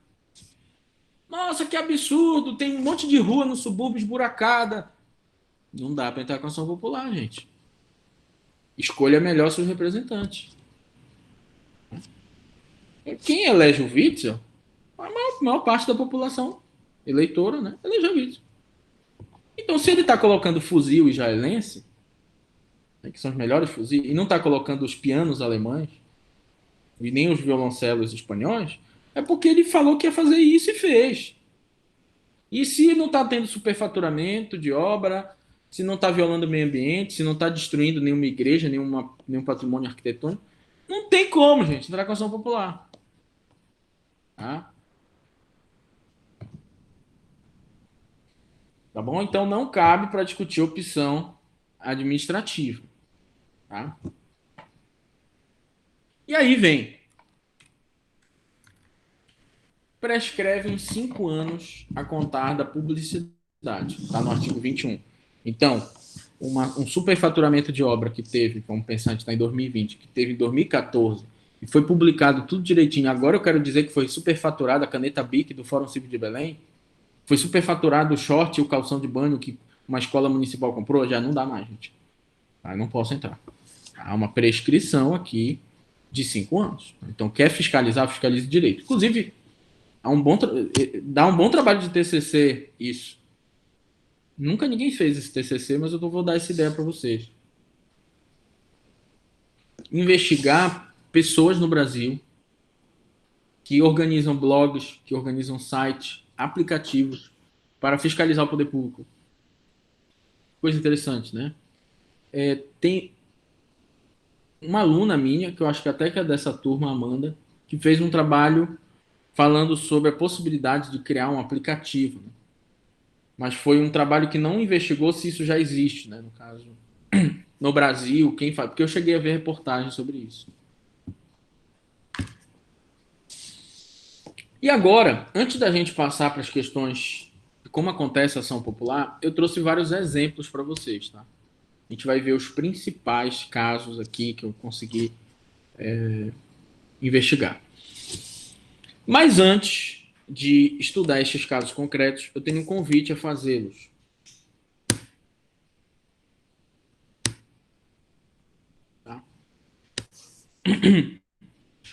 Nossa, que absurdo, tem um monte de rua no subúrbio esburacada. Não dá para entrar com ação popular, gente. Escolha melhor seus representantes. Quem elege o Witzel? A maior parte da população eleitora, né? Elege o Witzel. Então, se ele está colocando fuzil israelense, né, que são os melhores fuzis, e não está colocando os pianos alemães, e nem os violoncelos espanhóis, é porque ele falou que ia fazer isso e fez. E se não está tendo superfaturamento de obra, se não está violando o meio ambiente, se não está destruindo nenhuma igreja, nenhum patrimônio arquitetônico, não tem como, gente, entrar com ação popular. Tá? Tá bom? Então não cabe para discutir opção administrativa. Tá? E aí vem. Prescreve em 5 anos a contar da publicidade. Está no artigo 21. Então, um superfaturamento de obra que teve, vamos pensar, a gente está em 2020, que teve em 2014, e foi publicado tudo direitinho. Agora eu quero dizer que foi superfaturada a caneta BIC do Fórum Civil de Belém, foi superfaturado o short e o calção de banho que uma escola municipal comprou, já não dá mais, gente. Aí não posso entrar. Há uma prescrição aqui de 5 anos. Então, quer fiscalizar, fiscalize direito. Inclusive, dá um bom trabalho de TCC isso. Nunca ninguém fez esse TCC, mas eu vou dar essa ideia para vocês. Investigar pessoas no Brasil que organizam blogs, que organizam sites, aplicativos para fiscalizar o poder público. Coisa interessante, né? Tem uma aluna minha, que eu acho que até que é dessa turma, Amanda, que fez um trabalho falando sobre a possibilidade de criar um aplicativo. Né? Mas foi um trabalho que não investigou se isso já existe, né? No caso, no Brasil, quem faz. Porque eu cheguei a ver reportagens sobre isso. E agora, antes da gente passar para as questões de como acontece a ação popular, eu trouxe vários exemplos para vocês, tá? A gente vai ver os principais casos aqui que eu consegui investigar. Mas antes de estudar estes casos concretos, eu tenho um convite a fazê-los. Tá?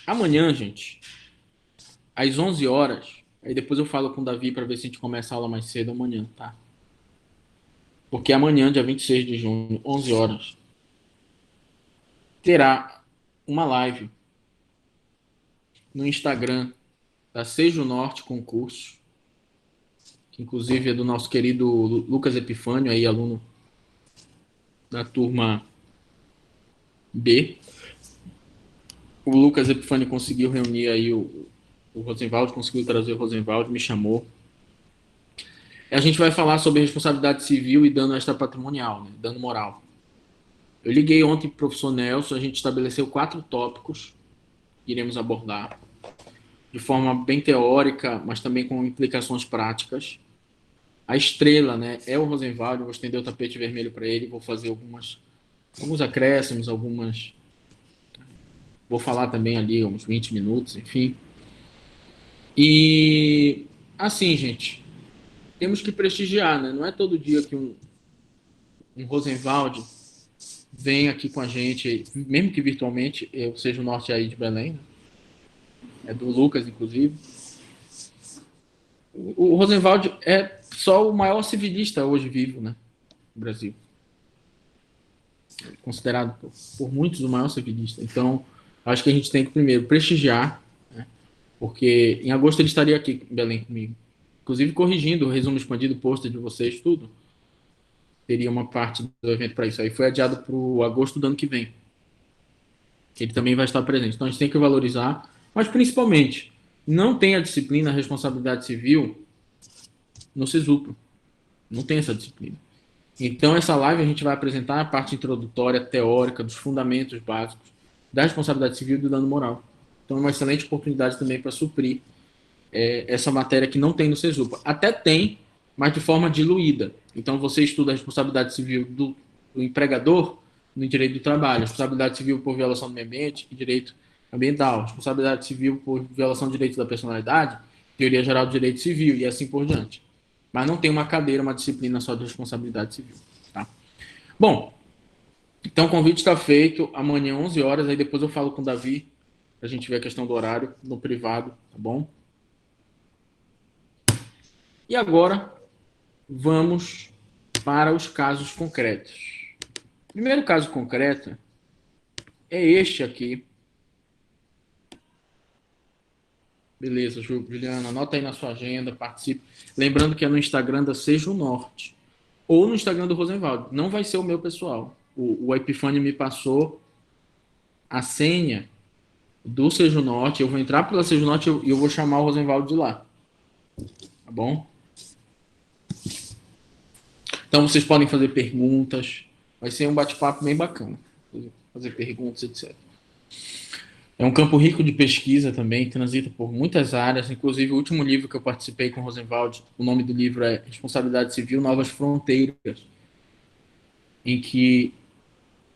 Amanhã, gente, às 11 horas, aí depois eu falo com o Davi para ver se a gente começa a aula mais cedo amanhã, tá? Porque amanhã, dia 26 de junho, 11 horas, terá uma live no Instagram da Seja o Norte Concurso, que inclusive é do nosso querido Lucas Epifânio, aí aluno da turma B. O Lucas Epifânio conseguiu reunir aí o Rosenwald, conseguiu trazer o Rosenwald, me chamou. A gente vai falar sobre responsabilidade civil e dano extrapatrimonial, né? Dano moral. Eu liguei ontem para o professor Nelson, a gente estabeleceu 4 tópicos que iremos abordar de forma bem teórica, mas também com implicações práticas. A estrela, né, é o Rosenwald, eu vou estender o tapete vermelho para ele, vou fazer alguns acréscimos, vou falar também ali uns 20 minutos, enfim. E assim, gente, temos que prestigiar, né? Não é todo dia que um Rosenwald vem aqui com a gente, mesmo que virtualmente, eu seja o norte aí de Belém, né? É do Lucas, inclusive. O Rosenwald é só o maior civilista hoje vivo, né, no Brasil. Considerado por muitos o maior civilista. Então, acho que a gente tem que primeiro prestigiar, né, porque em agosto ele estaria aqui em Belém comigo. Inclusive corrigindo o resumo expandido, pôster de vocês, tudo. Teria uma parte do evento para isso. Aí foi adiado para o agosto do ano que vem. Ele também vai estar presente. Então a gente tem que valorizar, mas principalmente, não tem a disciplina a responsabilidade civil no SISUPRO. Não tem essa disciplina. Então, essa live a gente vai apresentar a parte introdutória, teórica, dos fundamentos básicos da responsabilidade civil e do dano moral. Então, é uma excelente oportunidade também para suprir essa matéria que não tem no SESUPA. Até tem, mas de forma diluída. Então, você estuda a responsabilidade civil do empregador no direito do trabalho, responsabilidade civil por violação do meio ambiente e direito ambiental, responsabilidade civil por violação de direitos da personalidade Teoria Geral do Direito Civil e assim por diante. Mas não tem uma cadeira, uma disciplina só de responsabilidade civil. Tá? Bom, então o convite está feito amanhã, 11 horas, aí depois eu falo com o Davi, para a gente ver a questão do horário no privado, tá bom? E agora, vamos para os casos concretos. O primeiro caso concreto é este aqui. Beleza, Juliana, anota aí na sua agenda, participe. Lembrando que é no Instagram da Seja o Norte ou no Instagram do Rosenvaldo. Não vai ser o meu pessoal. O Epifânio me passou a senha do Seja o Norte. Eu vou entrar pela Seja o Norte e eu vou chamar o Rosenvaldo de lá. Tá bom? Então vocês podem fazer perguntas. Vai ser um bate-papo bem bacana. Fazer perguntas, etc. É um campo rico de pesquisa também, transita por muitas áreas, inclusive o último livro que eu participei com o Rosenwald, o nome do livro é Responsabilidade Civil, Novas Fronteiras, em que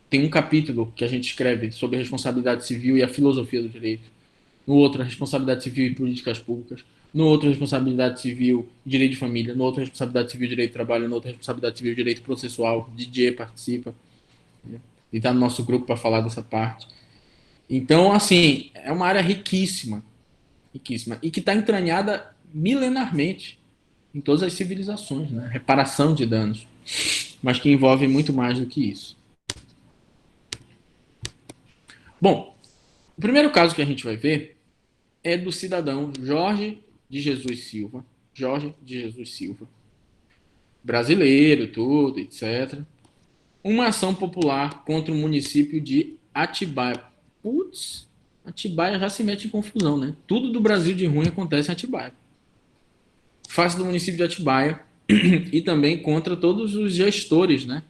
tem um capítulo que a gente escreve sobre responsabilidade civil e a filosofia do direito, no outro, responsabilidade civil e políticas públicas, no outro, responsabilidade civil e direito de família, no outro, responsabilidade civil e direito de trabalho, no outro, responsabilidade civil e direito processual, DJ participa, né? E está no nosso grupo para falar dessa parte. Então, assim, é uma área riquíssima, riquíssima, e que está entranhada milenarmente em todas as civilizações, né? Reparação de danos, mas que envolve muito mais do que isso. Bom, o primeiro caso que a gente vai ver é do cidadão Jorge de Jesus Silva, brasileiro, tudo, etc. Uma ação popular contra o município de Atibaia. Putz, Atibaia já se mete em confusão, né? Tudo do Brasil de ruim acontece em Atibaia. Face do município de Atibaia e também contra todos os gestores, né?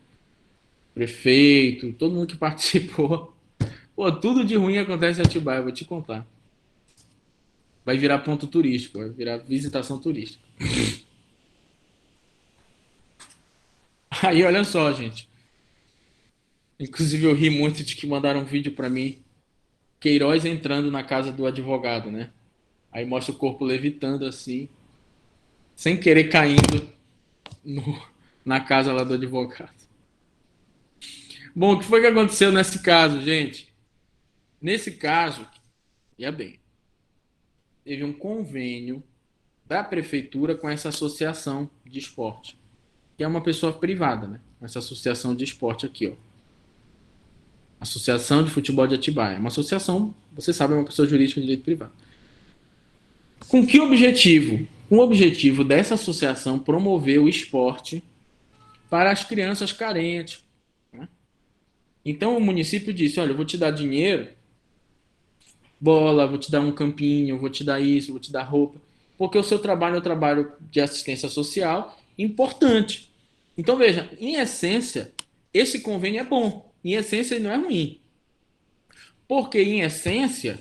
Prefeito, todo mundo que participou. Pô, tudo de ruim acontece em Atibaia, vou te contar. Vai virar ponto turístico, vai virar visitação turística. Aí, olha só, gente. Inclusive, eu ri muito de que mandaram um vídeo para mim. Queiroz entrando na casa do advogado, né? Aí mostra o corpo levitando assim, sem querer caindo no, na casa lá do advogado. Bom, o que foi que aconteceu nesse caso, gente? Nesse caso, ia bem, teve um convênio da prefeitura com essa associação de esporte, que é uma pessoa privada, né? Essa associação de esporte aqui, ó. Associação de Futebol de Atibaia. É uma associação, você sabe, é uma pessoa jurídica de direito privado. Com que objetivo? Com o objetivo dessa associação promover o esporte para as crianças carentes. Né? Então o município disse: olha, eu vou te dar dinheiro, bola, vou te dar um campinho, vou te dar isso, vou te dar roupa, porque o seu trabalho é um trabalho de assistência social importante. Então veja, em essência, esse convênio é bom. Em essência, ele não é ruim. Porque, em essência,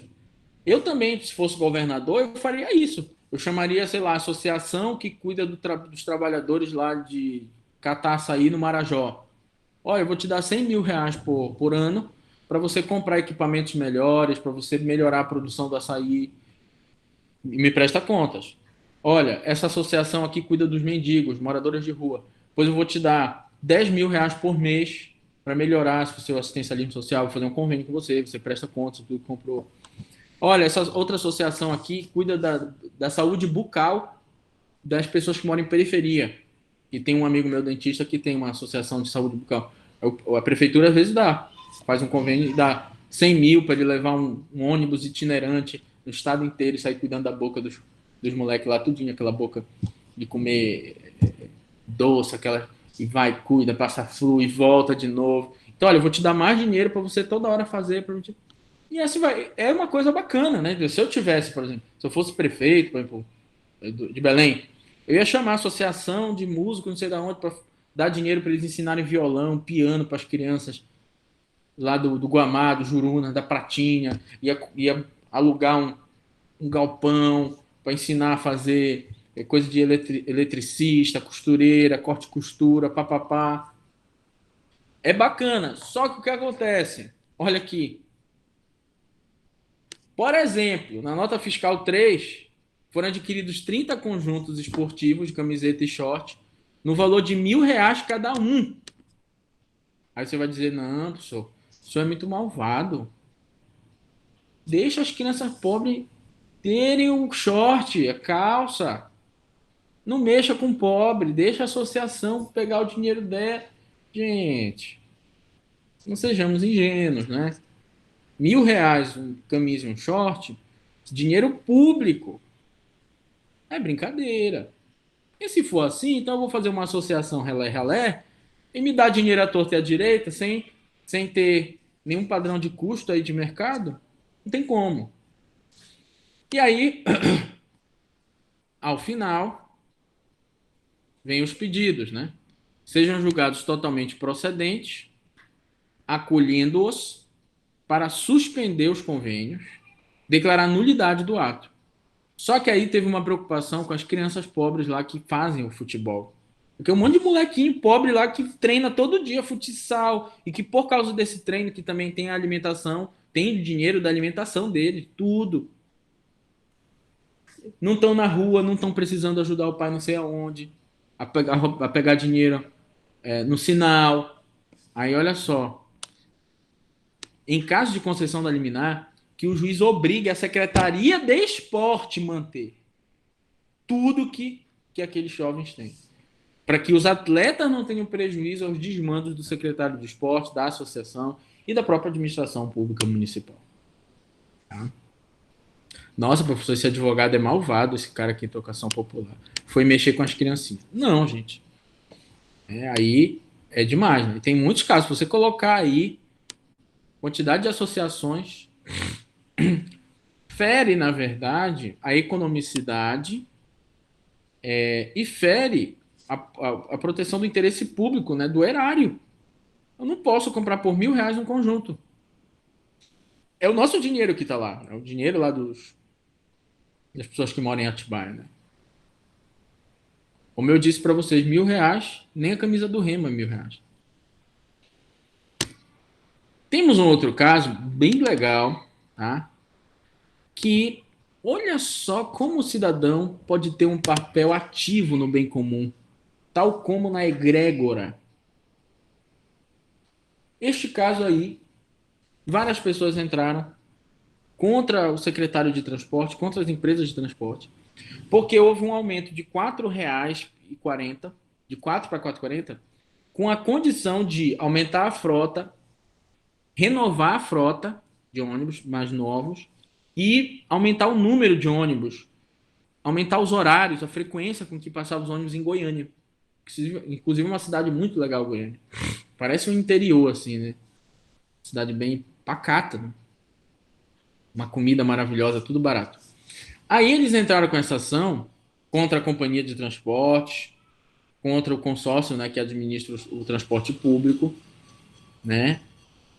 eu também, se fosse governador, eu faria isso. Eu chamaria, sei lá, a associação que cuida dos trabalhadores lá de catar açaí no Marajó. Olha, eu vou te dar 100 mil reais por ano para você comprar equipamentos melhores, para você melhorar a produção do açaí e me presta contas. Olha, essa associação aqui cuida dos mendigos, moradores de rua. Pois eu vou te dar 10 mil reais por mês para melhorar o seu assistencialismo social, vou fazer um convênio com você, você presta contas, tudo que comprou. Olha, essa outra associação aqui cuida da saúde bucal das pessoas que moram em periferia. E tem um amigo meu dentista que tem uma associação de saúde bucal. A prefeitura às vezes faz um convênio e dá 100 mil para ele levar um ônibus itinerante no estado inteiro e sair cuidando da boca dos moleques lá, tudinho, aquela boca de comer doce, aquela e vai, cuida, passa flu e volta de novo. Então, olha, eu vou te dar mais dinheiro para você toda hora fazer. E assim vai. É uma coisa bacana, né? Se eu tivesse, por exemplo, se eu fosse prefeito, por exemplo, de Belém, eu ia chamar a associação de músicos, não sei de onde, para dar dinheiro para eles ensinarem violão, piano para as crianças lá do Guamá, do Juruna, da Pratinha. Ia alugar um galpão para ensinar a fazer coisa de eletricista, costureira, corte e costura, papapá. É bacana. Só que o que acontece? Olha aqui. Por exemplo, na nota fiscal 3 foram adquiridos 30 conjuntos esportivos de camiseta e short no valor de R$ 1.000 cada um. Aí você vai dizer, não, professor, o senhor é muito malvado. Deixa as crianças pobres terem o short, a calça. Não mexa com o pobre, deixa a associação pegar o dinheiro dela. Gente, não sejamos ingênuos, né? R$ 1.000 um camisa e um short, dinheiro público. É brincadeira. E se for assim, então eu vou fazer uma associação relé-relé e me dar dinheiro à torta e à direita sem ter nenhum padrão de custo aí de mercado? Não tem como. E aí, ao final, vem os pedidos, né? Sejam julgados totalmente procedentes, acolhendo-os para suspender os convênios, declarar nulidade do ato. Só que aí teve uma preocupação com as crianças pobres lá que fazem o futebol. Porque um monte de molequinho pobre lá que treina todo dia futsal e que por causa desse treino que também tem a alimentação, tem dinheiro da alimentação dele, tudo. Não estão na rua, não estão precisando ajudar o pai não sei aonde, a pegar dinheiro no sinal. Aí olha só, em caso de concessão da liminar, que o juiz obrigue a Secretaria de Esporte manter tudo que aqueles jovens têm. Para que os atletas não tenham prejuízo aos desmandos do secretário de esporte, da associação e da própria administração pública municipal. Tá? Nossa, professor, esse advogado é malvado, esse cara aqui em Tocação Popular. Foi mexer com as criancinhas. Não, gente. Aí é demais. Né? Tem muitos casos. Se você colocar aí quantidade de associações, fere, na verdade, a economicidade e fere a proteção do interesse público, né, do erário. Eu não posso comprar por R$ 1.000 um conjunto. É o nosso dinheiro que está lá. É o dinheiro lá das pessoas que moram em Atibaia. Né? Como eu disse para vocês, R$ 1.000, nem a camisa do Remo é R$ 1.000. Temos um outro caso bem legal, tá? Que olha só como o cidadão pode ter um papel ativo no bem comum, tal como na egrégora. Este caso aí, várias pessoas entraram contra o secretário de transporte, contra as empresas de transporte, porque houve um aumento de R$ 4,40, de 4 para 4,40, com a condição de aumentar a frota, renovar a frota de ônibus mais novos e aumentar o número de ônibus, aumentar os horários, a frequência com que passavam os ônibus em Goiânia. Inclusive uma cidade muito legal, Goiânia. Parece um interior, assim, né? Cidade bem pacata, né? Uma comida maravilhosa, tudo barato. Aí eles entraram com essa ação contra a companhia de transporte, contra o consórcio, né, que administra o transporte público, né?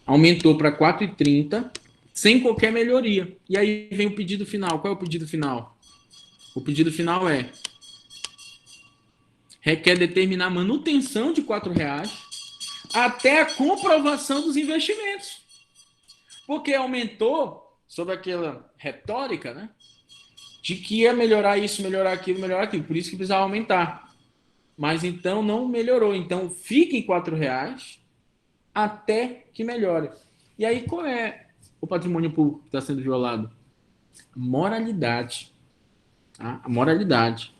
Aumentou para 4,30 sem qualquer melhoria. E aí vem o pedido final. Qual é o pedido final? O pedido final requer determinar a manutenção de R$ 4 até a comprovação dos investimentos. Porque aumentou sob aquela retórica, né? De que ia melhorar isso, melhorar aquilo, melhorar aquilo. Por isso que precisava aumentar. Mas então não melhorou. Então fica em R$ 4 até que melhore. E aí qual é o patrimônio público que está sendo violado? Moralidade. Tá? A moralidade.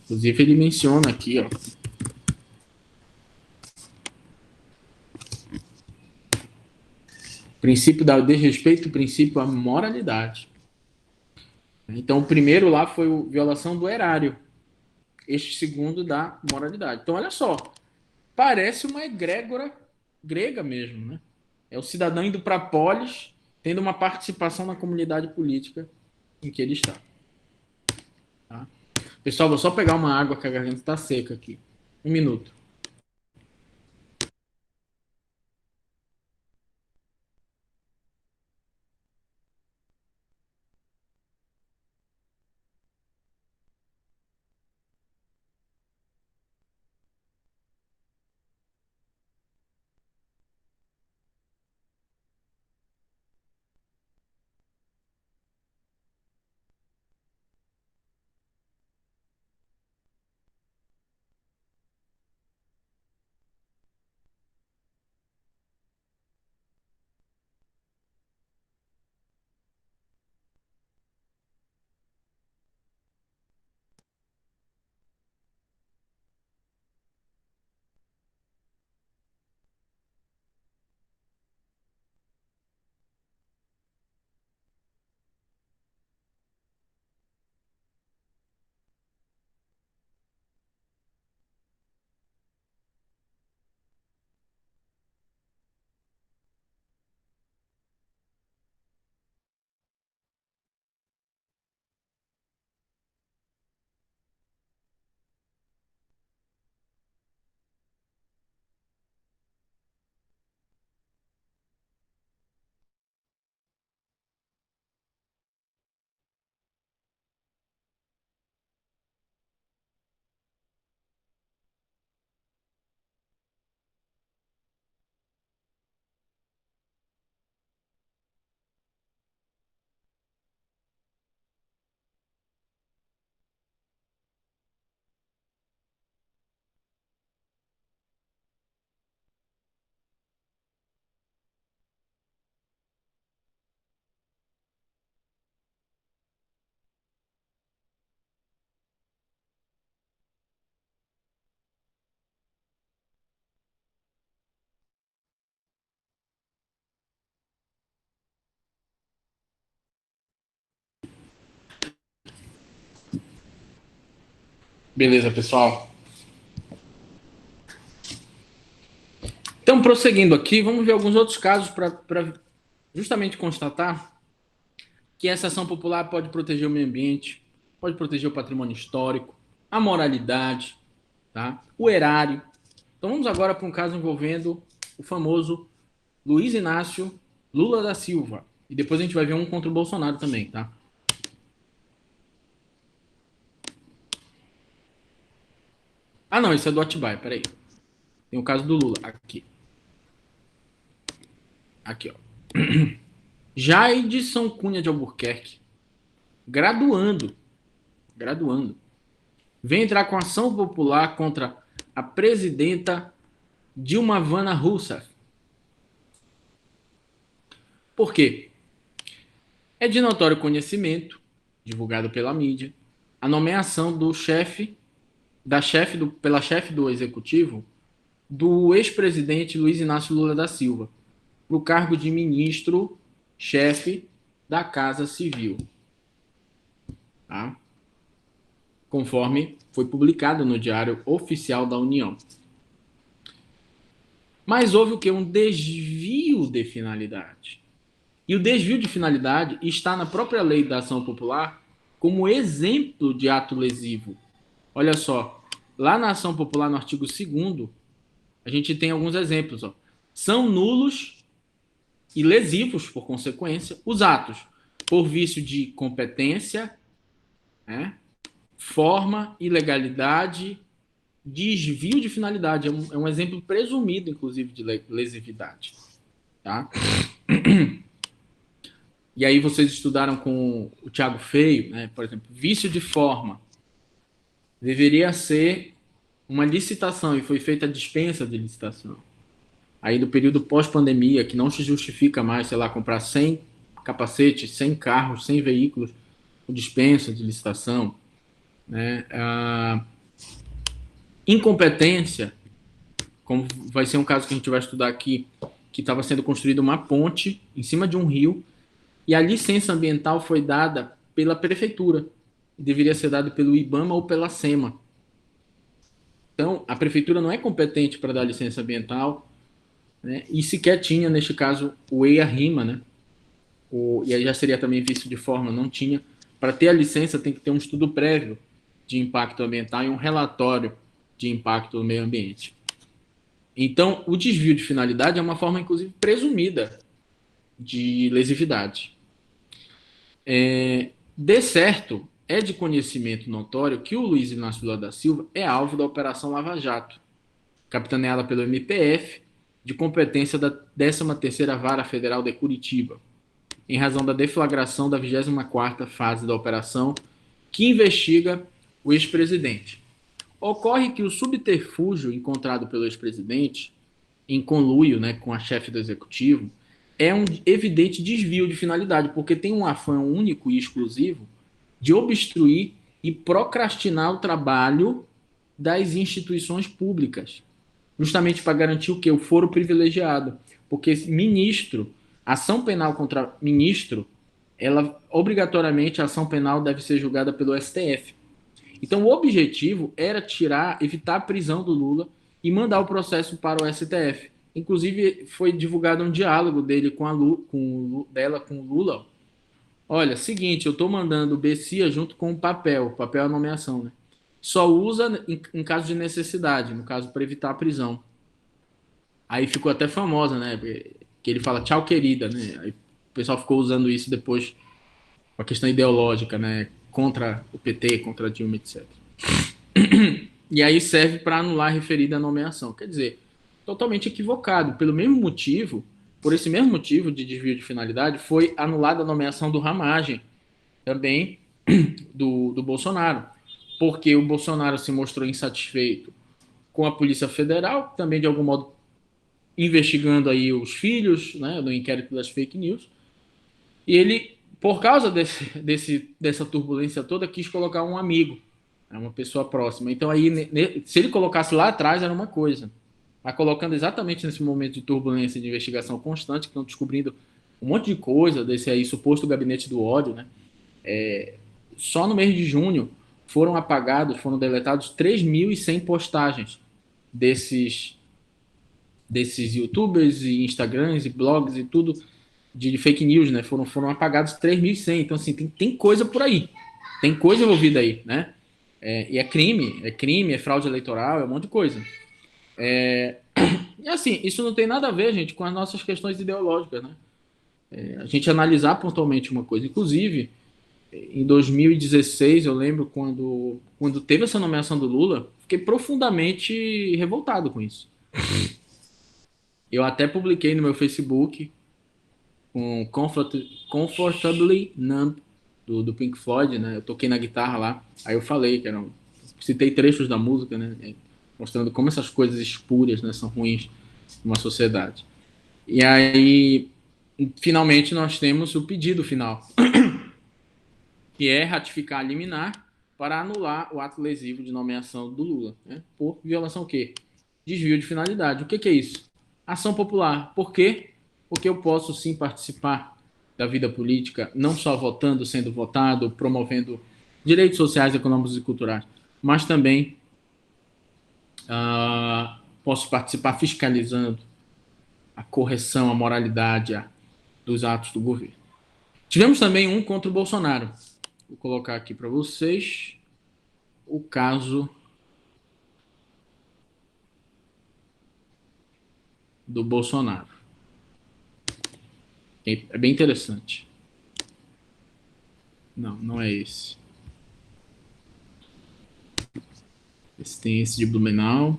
Inclusive ele menciona aqui, ó. Princípio da desrespeito, princípio à moralidade. Então o primeiro lá foi a violação do erário. Este segundo da moralidade. Então olha só, parece uma egrégora grega mesmo, né? É o cidadão indo para a polis, tendo uma participação na comunidade política em que ele está. Tá? Pessoal, vou só pegar uma água que a garganta está seca aqui. 1 minuto. Beleza, pessoal. Então, prosseguindo aqui, vamos ver alguns outros casos para justamente constatar que essa ação popular pode proteger o meio ambiente, pode proteger o patrimônio histórico, a moralidade, tá? O erário. Então, vamos agora para um caso envolvendo o famoso Luiz Inácio Lula da Silva. E depois a gente vai ver um contra o Bolsonaro também, tá? Ah, não, isso é do Atibaia, peraí. Tem o caso do Lula, aqui. Aqui, ó. Jaidson Cunha de Albuquerque, graduando, vem entrar com ação popular contra a presidenta Dilma Vana Rousseff. Por quê? É de notório conhecimento, divulgado pela mídia, a nomeação do pela chefe do executivo do ex-presidente Luiz Inácio Lula da Silva para o cargo de ministro-chefe da Casa Civil, tá? Conforme foi publicado no Diário Oficial da União. Mas houve o que? Um desvio de finalidade. E o desvio de finalidade está na própria lei da ação popular como exemplo de ato lesivo. Olha só, lá na ação popular, no artigo 2º, a gente tem alguns exemplos. Ó. São nulos e lesivos, por consequência, os atos por vício de competência, né, forma, ilegalidade, desvio de finalidade. É um exemplo presumido, inclusive, de lesividade. Tá? E aí vocês estudaram com o Thiago Feio, né? Por exemplo, vício de forma. Deveria ser uma licitação e foi feita a dispensa de licitação. Aí no período pós-pandemia, que não se justifica mais, sei lá, comprar 100 capacetes, 100 carros, 100 veículos, com dispensa de licitação. Né? A incompetência, como vai ser um caso que a gente vai estudar aqui, que estava sendo construída uma ponte em cima de um rio, e a licença ambiental foi dada pela prefeitura. Deveria ser dada pelo IBAMA ou pela SEMA. Então, a prefeitura não é competente para dar licença ambiental, né? E sequer tinha, neste caso, o EIA-RIMA, né? E aí já seria também vício de forma, não tinha. Para ter a licença tem que ter um estudo prévio de impacto ambiental e um relatório de impacto no meio ambiente. Então, o desvio de finalidade é uma forma, inclusive, presumida de lesividade. De certo, é de conhecimento notório que o Luiz Inácio Lula da Silva é alvo da Operação Lava Jato, capitaneada pelo MPF, de competência da 13ª Vara Federal de Curitiba, em razão da deflagração da 24ª fase da operação, que investiga o ex-presidente. Ocorre que o subterfúgio encontrado pelo ex-presidente, em conluio, né, com a chefe do executivo, é um evidente desvio de finalidade, porque tem um afã único e exclusivo de obstruir e procrastinar o trabalho das instituições públicas, justamente para garantir o que? O foro privilegiado. Porque ministro, ação penal contra ministro, ela obrigatoriamente a ação penal deve ser julgada pelo STF. Então o objetivo era evitar a prisão do Lula e mandar o processo para o STF. Inclusive foi divulgado um diálogo dele com o Lula. Olha, seguinte, eu estou mandando o BCIA junto com o papel é a nomeação, né? Só usa em caso de necessidade, no caso para evitar a prisão. Aí ficou até famosa, né? Que ele fala tchau, querida, né? Aí o pessoal ficou usando isso depois com a questão ideológica, né? Contra o PT, contra a Dilma, etc. E aí serve para anular a referida nomeação. Quer dizer, totalmente equivocado. Por esse mesmo motivo de desvio de finalidade, foi anulada a nomeação do Ramagem, também do Bolsonaro. Porque o Bolsonaro se mostrou insatisfeito com a Polícia Federal, também de algum modo investigando aí os filhos, né, no inquérito das fake news. E ele, por causa dessa turbulência toda, quis colocar um amigo, uma pessoa próxima. Então aí, se ele colocasse lá atrás, era uma coisa. Mas colocando exatamente nesse momento de turbulência de investigação constante, que estão descobrindo um monte de coisa desse aí suposto gabinete do ódio, né? Só no mês de junho foram deletados 3.100 postagens desses YouTubers e Instagrams e blogs e tudo de fake news, né? Foram apagados 3.100. Então, assim, tem coisa por aí. Tem coisa envolvida aí, né? E é crime, é fraude eleitoral, é um monte de coisa. E assim, isso não tem nada a ver, gente, com as nossas questões ideológicas, né? A gente analisar pontualmente uma coisa. Inclusive, em 2016, eu lembro quando teve essa nomeação do Lula, fiquei profundamente revoltado com isso. Eu até publiquei no meu Facebook com Comfortably Numb do Pink Floyd, né? Eu toquei na guitarra lá, aí eu falei citei trechos da música, né? Mostrando como essas coisas espúrias, né, são ruins numa sociedade. E aí, finalmente, nós temos o pedido final, que é ratificar a liminar para anular o ato lesivo de nomeação do Lula, né? Por violação o quê? Desvio de finalidade. O que é isso? Ação popular. Por quê? Porque eu posso sim participar da vida política, não só votando, sendo votado, promovendo direitos sociais, econômicos e culturais, mas também posso participar fiscalizando a correção, a moralidade dos atos do governo. Tivemos também um contra o Bolsonaro. Vou colocar aqui para vocês o caso do Bolsonaro. É bem interessante. Não é esse. Tem esse de Blumenau.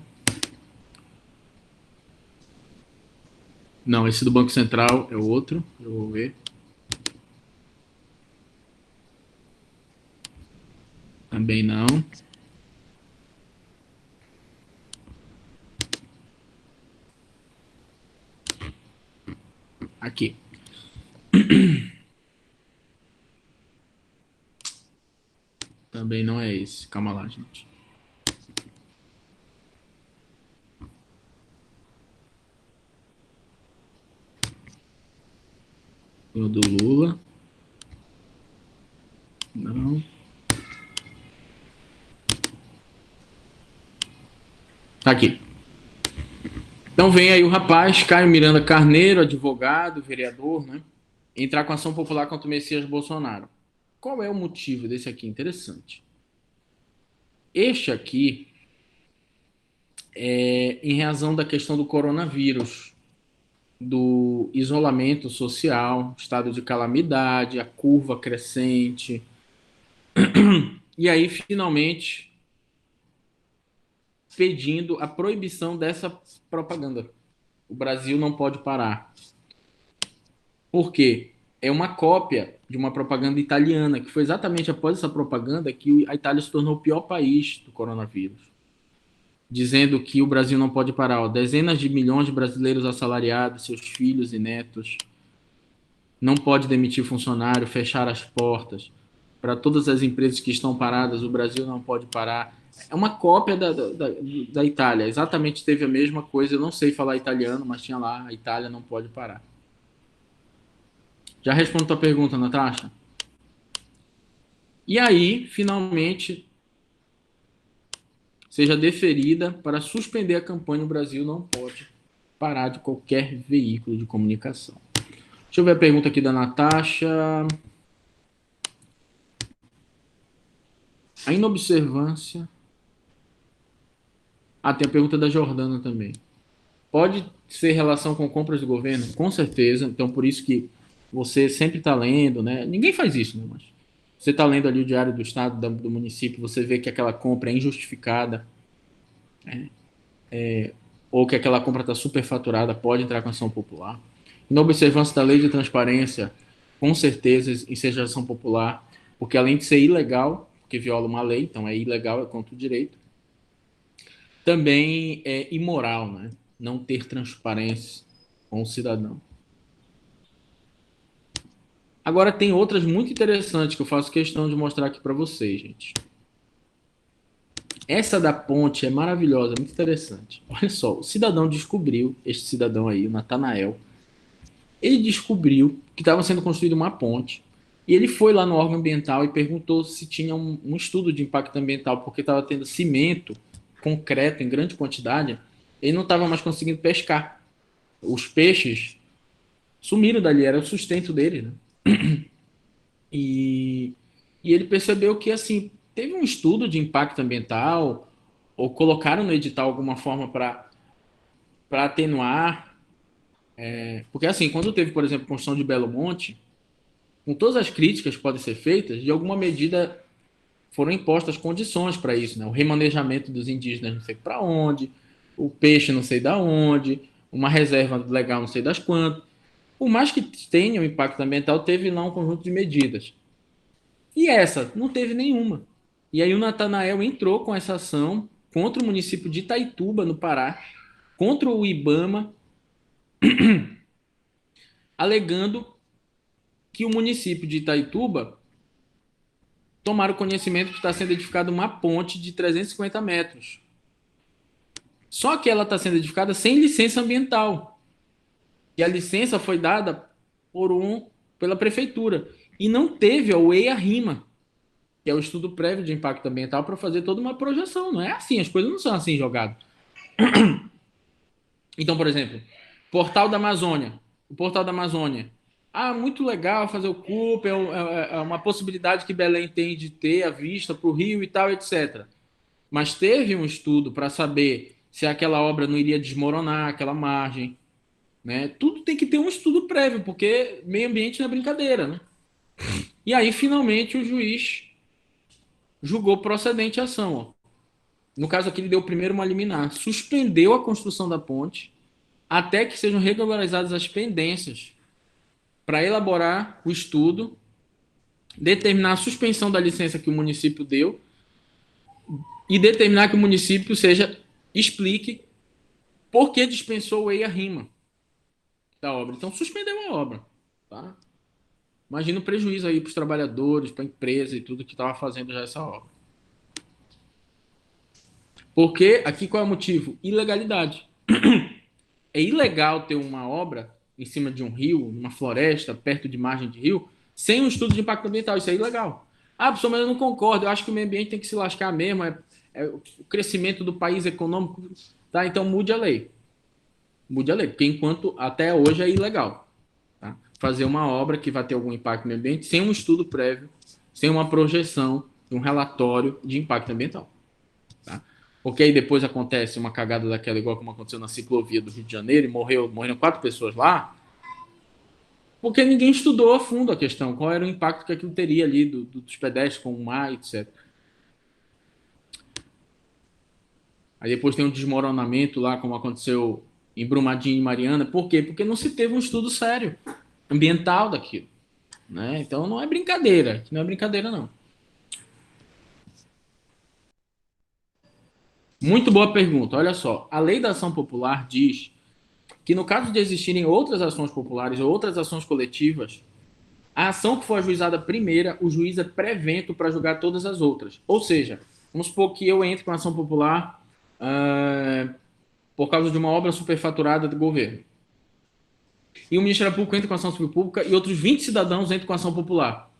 Não, esse do Banco Central é o outro. Eu vou ver. Também não. Aqui. Também não é esse. Calma lá, gente. O do Lula. Não. Tá aqui. Então vem aí o rapaz, Caio Miranda Carneiro, advogado, vereador, né? Entrar com ação popular contra o Messias Bolsonaro. Qual é o motivo desse aqui? Interessante. Este aqui é em razão da questão do coronavírus, do isolamento social, estado de calamidade, a curva crescente. E aí, finalmente, pedindo a proibição dessa propaganda. O Brasil não pode parar. Por quê? É uma cópia de uma propaganda italiana, que foi exatamente após essa propaganda que a Itália se tornou o pior país do coronavírus. Dizendo que o Brasil não pode parar. Ó, dezenas de milhões de brasileiros assalariados, seus filhos e netos, não pode demitir funcionário, fechar as portas. Para todas as empresas que estão paradas, o Brasil não pode parar. É uma cópia da Itália. Exatamente teve a mesma coisa. Eu não sei falar italiano, mas tinha lá, a Itália não pode parar. Já respondo a tua pergunta, Natasha. E aí, finalmente, seja deferida para suspender a campanha. O Brasil não pode parar de qualquer veículo de comunicação. Deixa eu ver a pergunta aqui da Natasha. A inobservância. Tem a pergunta da Jordana também. Pode ser relação com compras do governo? Com certeza. Então, por isso que você sempre está lendo, né? Ninguém faz isso, né? Mas você está lendo ali o Diário do Estado, do município, você vê que aquela compra é injustificada, né? Ou que aquela compra está superfaturada, pode entrar com ação popular. Na observância da lei de transparência, com certeza, em seja ação popular, porque além de ser ilegal, porque viola uma lei, então é ilegal, é contra o direito, também é imoral, né? Não ter transparência com o cidadão. Agora tem outras muito interessantes que eu faço questão de mostrar aqui para vocês, gente. Essa da ponte é maravilhosa, muito interessante. Olha só, o cidadão descobriu, este cidadão aí, o Natanael, ele descobriu que estava sendo construída uma ponte E ele foi lá no órgão ambiental e perguntou se tinha um estudo de impacto ambiental, porque estava tendo cimento, concreto em grande quantidade, ele não estava mais conseguindo pescar. Os peixes sumiram dali, era o sustento dele, né? E, e ele percebeu que, assim, teve um estudo de impacto ambiental, ou colocaram no edital alguma forma para atenuar. Porque, assim, quando teve, por exemplo, a construção de Belo Monte, com todas as críticas que podem ser feitas, de alguma medida foram impostas condições para isso, né? O remanejamento dos indígenas não sei para onde, o peixe não sei da onde, uma reserva legal não sei das quantas. Por mais que tenha um impacto ambiental, teve lá um conjunto de medidas. E essa não teve nenhuma. E aí o Natanael entrou com essa ação contra o município de Itaituba, no Pará, contra o IBAMA, alegando que o município de Itaituba tomaram conhecimento que está sendo edificada uma ponte de 350 metros. Só que ela está sendo edificada sem licença ambiental. E a licença foi dada pela prefeitura. E não teve a EIA-RIMA, que é o estudo prévio de impacto ambiental, para fazer toda uma projeção. Não é assim, as coisas não são assim jogadas. Então, por exemplo, Portal da Amazônia. O Portal da Amazônia. Ah, muito legal fazer o CUP, é uma possibilidade que Belém tem de ter a vista para o Rio e tal, etc. Mas teve um estudo para saber se aquela obra não iria desmoronar, aquela margem, né? Tudo tem que ter um estudo prévio, porque meio ambiente não é brincadeira, né? E aí, finalmente, o juiz julgou procedente a ação. Ó. No caso aqui, ele deu primeiro uma liminar, suspendeu a construção da ponte até que sejam regularizadas as pendências para elaborar o estudo, determinar a suspensão da licença que o município deu e determinar que o município explique por que dispensou o EIA-RIMA da obra. Então, suspendeu a obra. Tá? Imagina o prejuízo aí para os trabalhadores, para a empresa e tudo que estava fazendo já essa obra. Porque aqui qual é o motivo? Ilegalidade. É ilegal ter uma obra em cima de um rio, numa floresta, perto de margem de rio, sem um estudo de impacto ambiental. Isso é ilegal. Ah, professor, mas eu não concordo. Eu acho que o meio ambiente tem que se lascar mesmo. É o crescimento do país econômico. Tá? Então mude a lei. Mude a lei. Porque enquanto até hoje é ilegal. Tá? Fazer uma obra que vai ter algum impacto no meio ambiente sem um estudo prévio, sem uma projeção, um relatório de impacto ambiental. Tá? Porque aí depois acontece uma cagada daquela, igual como aconteceu na ciclovia do Rio de Janeiro, e morreram 4 pessoas lá, porque ninguém estudou a fundo a questão, qual era o impacto que aquilo teria ali dos pedestres com o mar, etc. Aí depois tem um desmoronamento lá, como aconteceu em Brumadinho e Mariana. Por quê? Porque não se teve um estudo sério ambiental daquilo. Né? Então não é brincadeira, não é brincadeira não. Muito boa pergunta. Olha só, a lei da ação popular diz que no caso de existirem outras ações populares ou outras ações coletivas, a ação que for ajuizada primeira, o juiz é prevento para julgar todas as outras. Ou seja, vamos supor que eu entre com a ação popular por causa de uma obra superfaturada do governo. E o Ministério Público entra com a ação civil pública e outros 20 cidadãos entram com a ação popular.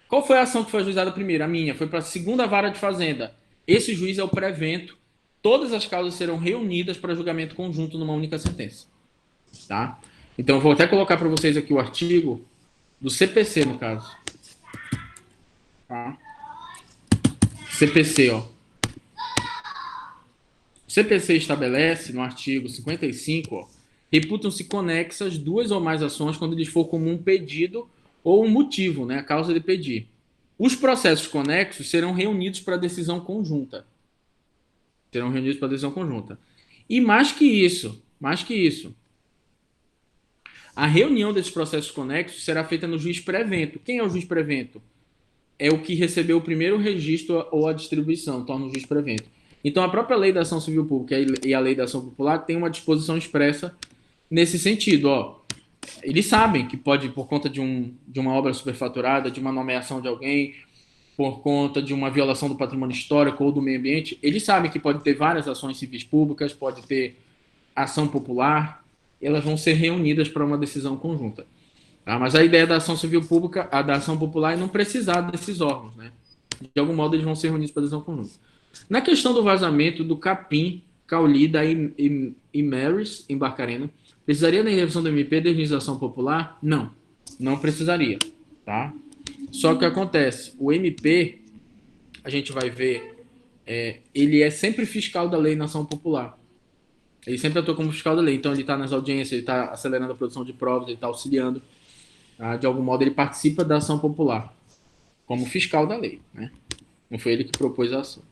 Qual foi a ação que foi ajuizada primeiro? A minha. Foi para a segunda vara de fazenda. Esse juiz é o prevento. Todas as causas serão reunidas para julgamento conjunto numa única sentença. Tá? Então, eu vou até colocar para vocês aqui o artigo do CPC, no caso. Tá? CPC, ó. O CPC estabelece, no artigo 55, ó, reputam-se conexas duas ou mais ações quando lhes for comum um pedido ou um motivo, né, a causa de pedir. Os processos conexos serão reunidos para decisão conjunta. Serão reunidos para decisão conjunta. E mais que isso, a reunião desses processos conexos será feita no juiz prevento. Quem é o juiz prevento? É o que recebeu o primeiro registro ou a distribuição, torna o juiz prevento. Então, a própria lei da ação civil pública e a lei da ação popular tem uma disposição expressa nesse sentido. Ó, eles sabem que pode, por conta de uma obra superfaturada, de uma nomeação de alguém, por conta de uma violação do patrimônio histórico ou do meio ambiente, eles sabem que pode ter várias ações civis públicas, pode ter ação popular, elas vão ser reunidas para uma decisão conjunta. Tá? Mas a ideia da ação civil pública, a da ação popular, é não precisar desses órgãos, né? De algum modo eles vão ser reunidos para decisão conjunta. Na questão do vazamento do Capim, Caulida e Marys em Barcarena, precisaria da intervenção do MP de organização popular? Não, não precisaria, tá? Só que acontece, o MP, a gente vai ver, ele é sempre fiscal da lei na ação popular. Ele sempre atua como fiscal da lei, então ele está nas audiências, ele está acelerando a produção de provas, ele está auxiliando, tá? De algum modo ele participa da ação popular, como fiscal da lei, né? Não foi ele que propôs a ação.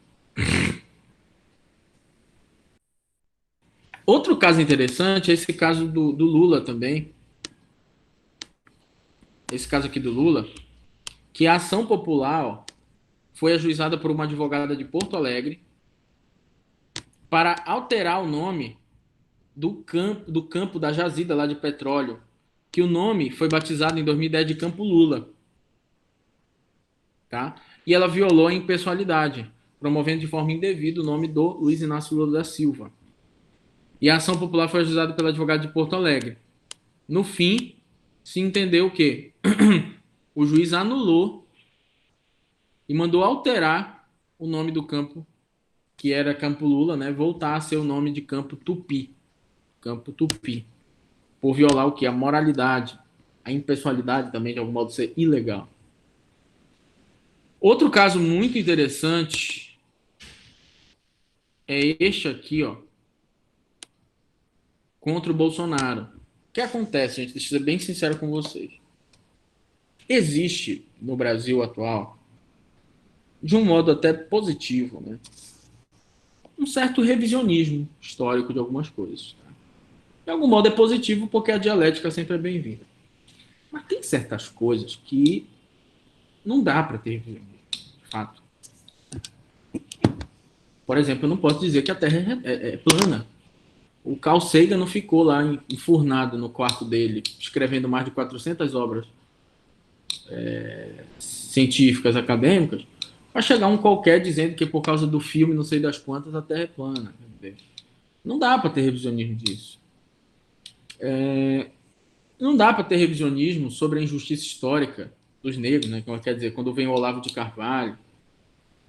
Outro caso interessante é esse caso do Lula também. Esse caso aqui do Lula, que a ação popular foi ajuizada por uma advogada de Porto Alegre para alterar o nome do campo da jazida lá de petróleo, que o nome foi batizado em 2010 de Campo Lula, tá? E ela violou a impessoalidade, promovendo de forma indevida o nome do Luiz Inácio Lula da Silva. E a ação popular foi ajuizada pela advogada de Porto Alegre. No fim, se entendeu que o juiz anulou e mandou alterar o nome do campo, que era Campo Lula, né, voltar a ser o nome de Campo Tupi. Campo Tupi. Por violar o que? A moralidade, a impessoalidade também, de algum modo, ser ilegal. Outro caso muito interessante é este aqui, ó, contra o Bolsonaro. O que acontece, gente? Deixa eu ser bem sincero com vocês. Existe no Brasil atual, de um modo até positivo, né, um certo revisionismo histórico de algumas coisas. Tá? De algum modo é positivo porque a dialética sempre é bem-vinda. Mas tem certas coisas que não dá para ter revisionismo, de fato. Por exemplo, eu não posso dizer que a Terra é plana. O Carl Sagan não ficou lá enfurnado no quarto dele, escrevendo mais de 400 obras científicas, acadêmicas, para chegar um qualquer dizendo que por causa do filme, não sei das quantas, a Terra é plana. Não dá para ter revisionismo disso. Não dá para ter revisionismo sobre a injustiça histórica dos negros, né? Quer dizer, quando vem o Olavo de Carvalho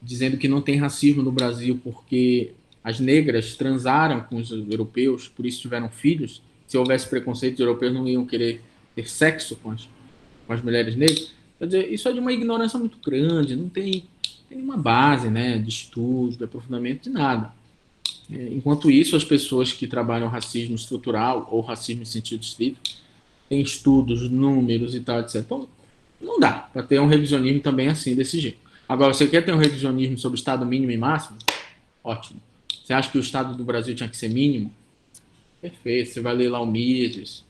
dizendo que não tem racismo no Brasil porque as negras transaram com os europeus, por isso tiveram filhos. Se houvesse preconceito, os europeus não iam querer ter sexo com as mulheres negras. Quer dizer, isso é de uma ignorância muito grande, não tem nenhuma base, né, de estudo, de aprofundamento, de nada. Enquanto isso, as pessoas que trabalham racismo estrutural ou racismo em sentido estrito têm estudos, números e tal, etc. Então, não dá para ter um revisionismo também assim, desse jeito. Agora, você quer ter um revisionismo sobre o Estado mínimo e máximo? Ótimo. Você acha que o Estado do Brasil tinha que ser mínimo? Perfeito. Você vai ler lá o Mises,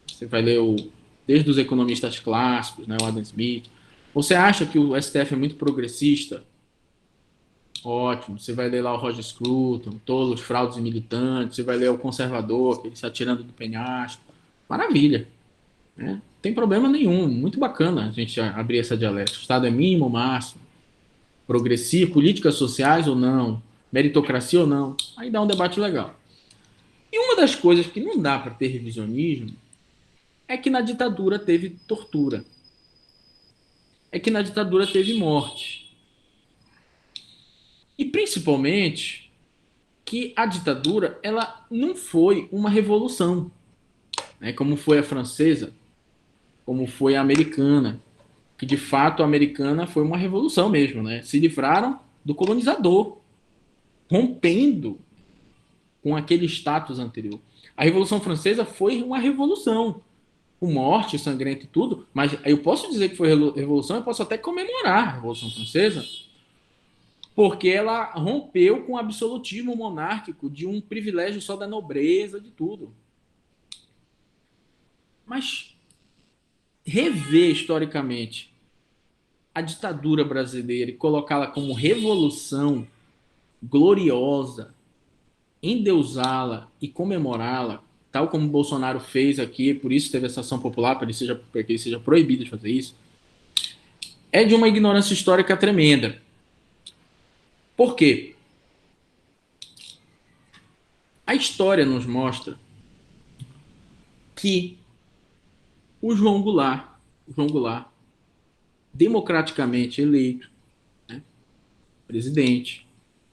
você vai ler desde os economistas clássicos, né, o Adam Smith. Você acha que o STF é muito progressista? Ótimo. Você vai ler lá o Roger Scruton, Tolos, Fraudes e Militantes. Você vai ler o Conservador, ele se atirando do penhasco. Maravilha. Né? Não tem problema nenhum. Muito bacana a gente abrir essa dialética. O Estado é mínimo ou máximo? Progressivo, políticas sociais ou não? Meritocracia ou não? Aí dá um debate legal. E uma das coisas que não dá para ter revisionismo é que na ditadura teve tortura. É que na ditadura teve morte. E principalmente que a ditadura ela não foi uma revolução, né? Como foi a francesa, como foi a americana, que de fato a americana foi uma revolução mesmo, né? Se livraram do colonizador, rompendo com aquele status anterior. A Revolução Francesa foi uma revolução, com morte, sangrenta e tudo, mas eu posso dizer que foi revolução, eu posso até comemorar a Revolução Francesa, porque ela rompeu com o absolutismo monárquico de um privilégio só da nobreza, de tudo. Mas rever historicamente a ditadura brasileira e colocá-la como revolução gloriosa, endeusá-la e comemorá-la, tal como o Bolsonaro fez aqui, por isso teve essa ação popular, para que ele seja proibido de fazer isso, é de uma ignorância histórica tremenda. Por quê? A história nos mostra que o João Goulart, democraticamente eleito, né, presidente,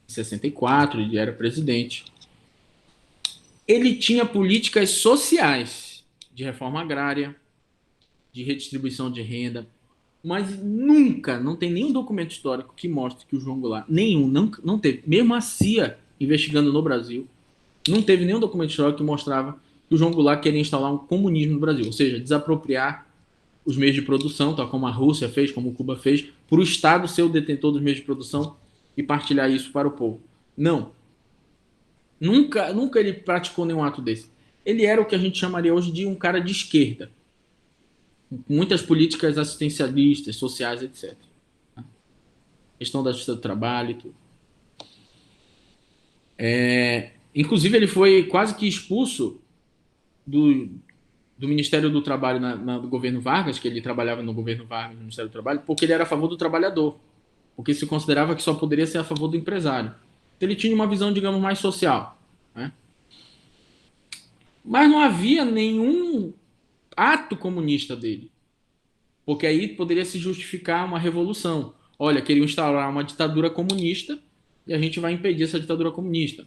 em 64 ele era presidente, ele tinha políticas sociais de reforma agrária, de redistribuição de renda, mas nunca, não tem nenhum documento histórico que mostre que o João Goulart, nenhum, não teve, mesmo a CIA investigando no Brasil, não teve nenhum documento histórico que mostrava que o João Goulart queria instalar um comunismo no Brasil, ou seja, desapropriar os meios de produção, tal como a Rússia fez, como Cuba fez, para o Estado ser o detentor dos meios de produção e partilhar isso para o povo. Não. Nunca ele praticou nenhum ato desse. Ele era o que a gente chamaria hoje de um cara de esquerda, com muitas políticas assistencialistas, sociais, etc. Questão da justiça do trabalho e tudo. Inclusive, ele foi quase que expulso do Ministério do Trabalho do governo Vargas, que ele trabalhava no governo Vargas, no Ministério do Trabalho, porque ele era a favor do trabalhador, porque se considerava que só poderia ser a favor do empresário. Então, ele tinha uma visão, digamos, mais social, né? Mas não havia nenhum ato comunista dele, porque aí poderia se justificar uma revolução. Olha, queriam instaurar uma ditadura comunista e a gente vai impedir essa ditadura comunista.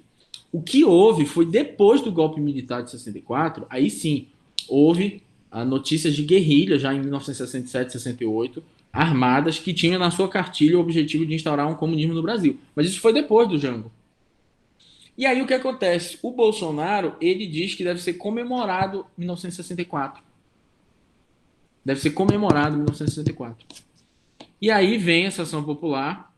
O que houve foi depois do golpe militar de 64, aí sim, houve notícias de guerrilha já em 1967, 68, armadas que tinham na sua cartilha o objetivo de instaurar um comunismo no Brasil. Mas isso foi depois do Jango. E aí o que acontece? O Bolsonaro, ele diz que deve ser comemorado em 1964. Deve ser comemorado em 1964. E aí vem essa ação popular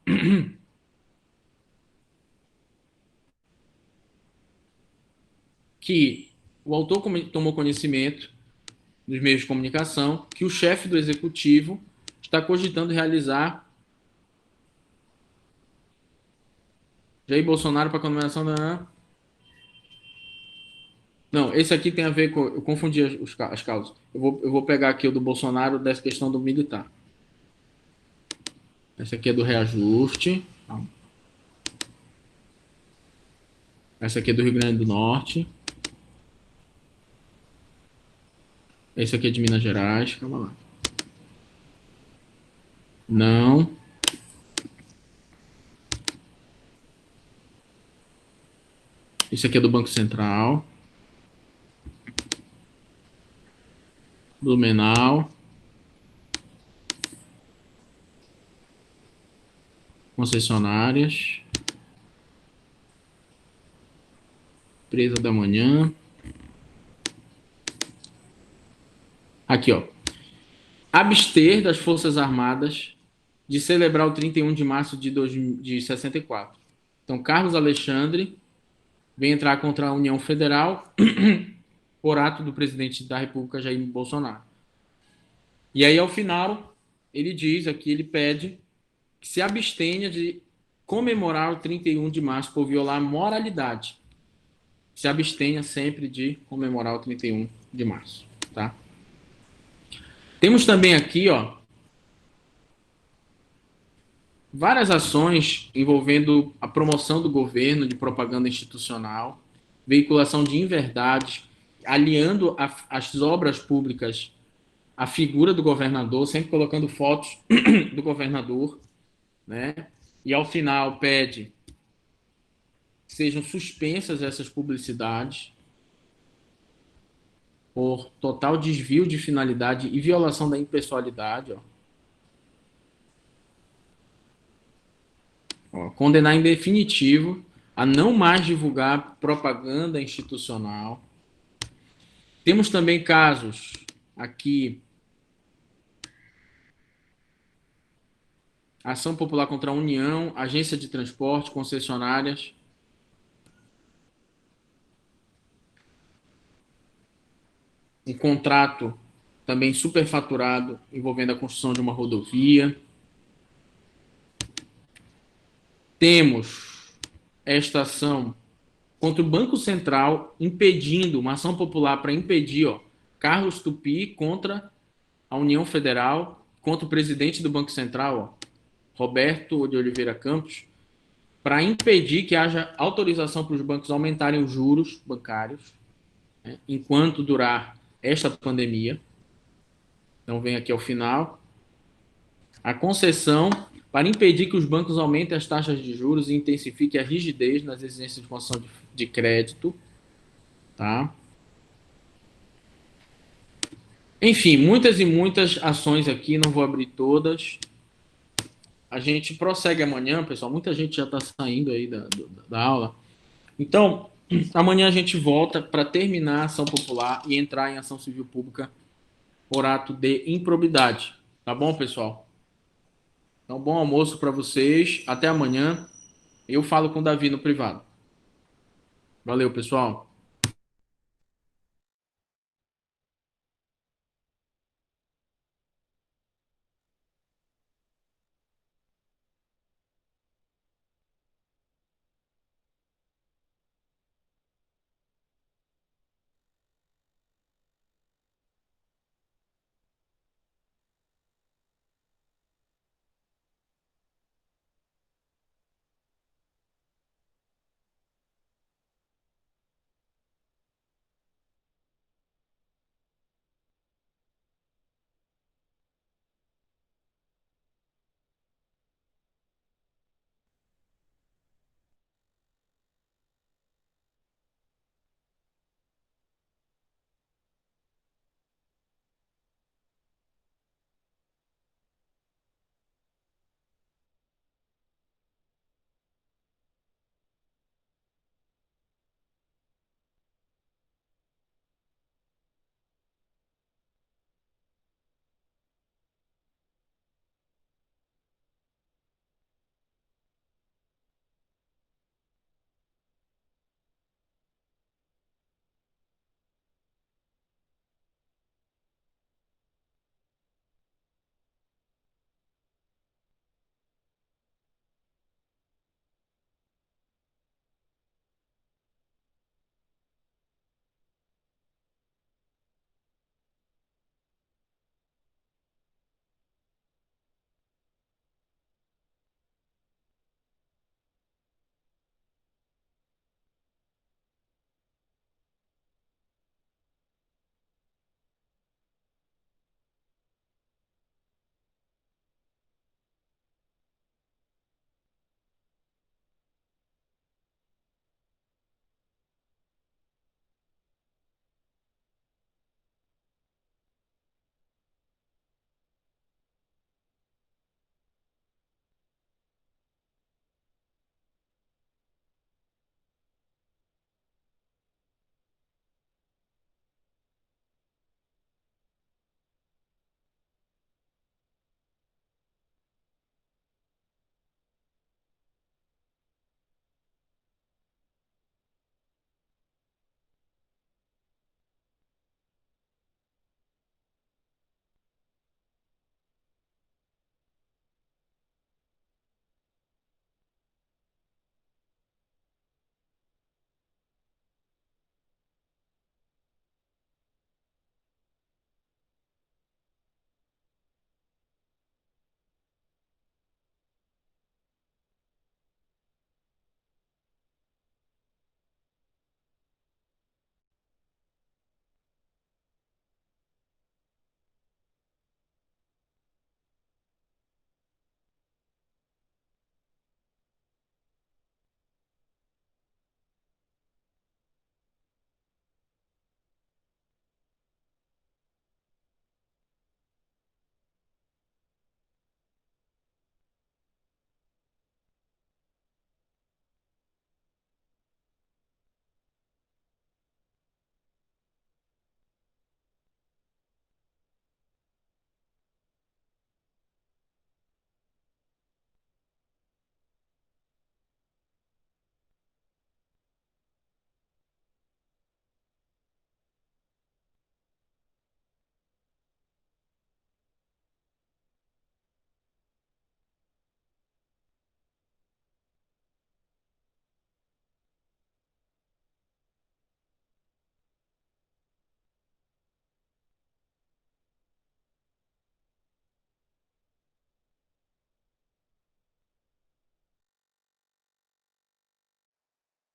que o autor tomou conhecimento nos meios de comunicação que o chefe do executivo está cogitando realizar Jair Bolsonaro para a comemoração da... Não, esse aqui tem a ver com... Eu confundi as causas. Eu vou pegar aqui o do Bolsonaro dessa questão do militar. Essa aqui é do reajuste. Essa aqui é do Rio Grande do Norte. Esse aqui é de Minas Gerais. Calma lá. Não. Esse aqui é do Banco Central. Blumenau. Concessionárias. Empresa da Manhã. Aqui, ó. Abster das Forças Armadas de celebrar o 31 de março de 64. Então, Carlos Alexandre vem entrar contra a União Federal por ato do presidente da República, Jair Bolsonaro. E aí, ao final, ele diz aqui, ele pede que se abstenha de comemorar o 31 de março por violar a moralidade. Se abstenha sempre de comemorar o 31 de março, tá? Temos também aqui, ó, várias ações envolvendo a promoção do governo de propaganda institucional, veiculação de inverdades, aliando as obras públicas à figura do governador, sempre colocando fotos do governador, né? E ao final pede que sejam suspensas essas publicidades por total desvio de finalidade e violação da impessoalidade, ó. Condenar em definitivo a não mais divulgar propaganda institucional. Temos também casos aqui, ação popular contra a União, agência de transporte, concessionárias. Um contrato também superfaturado envolvendo a construção de uma rodovia. Temos esta ação contra o Banco Central, impedindo, uma ação popular para impedir, ó, Carlos Tupi contra a União Federal, contra o presidente do Banco Central, ó, Roberto de Oliveira Campos, para impedir que haja autorização para os bancos aumentarem os juros bancários, né, enquanto durar esta pandemia. Então, vem aqui ao final. A concessão para impedir que os bancos aumentem as taxas de juros e intensifiquem a rigidez nas exigências de concessão de crédito. Tá? Enfim, muitas e muitas ações aqui, não vou abrir todas. A gente prossegue amanhã, pessoal. Muita gente já está saindo aí da aula. Então, amanhã a gente volta para terminar a ação popular e entrar em ação civil pública por ato de improbidade. Tá bom, pessoal? Então, bom almoço para vocês. Até amanhã. Eu falo com o Davi no privado. Valeu, pessoal.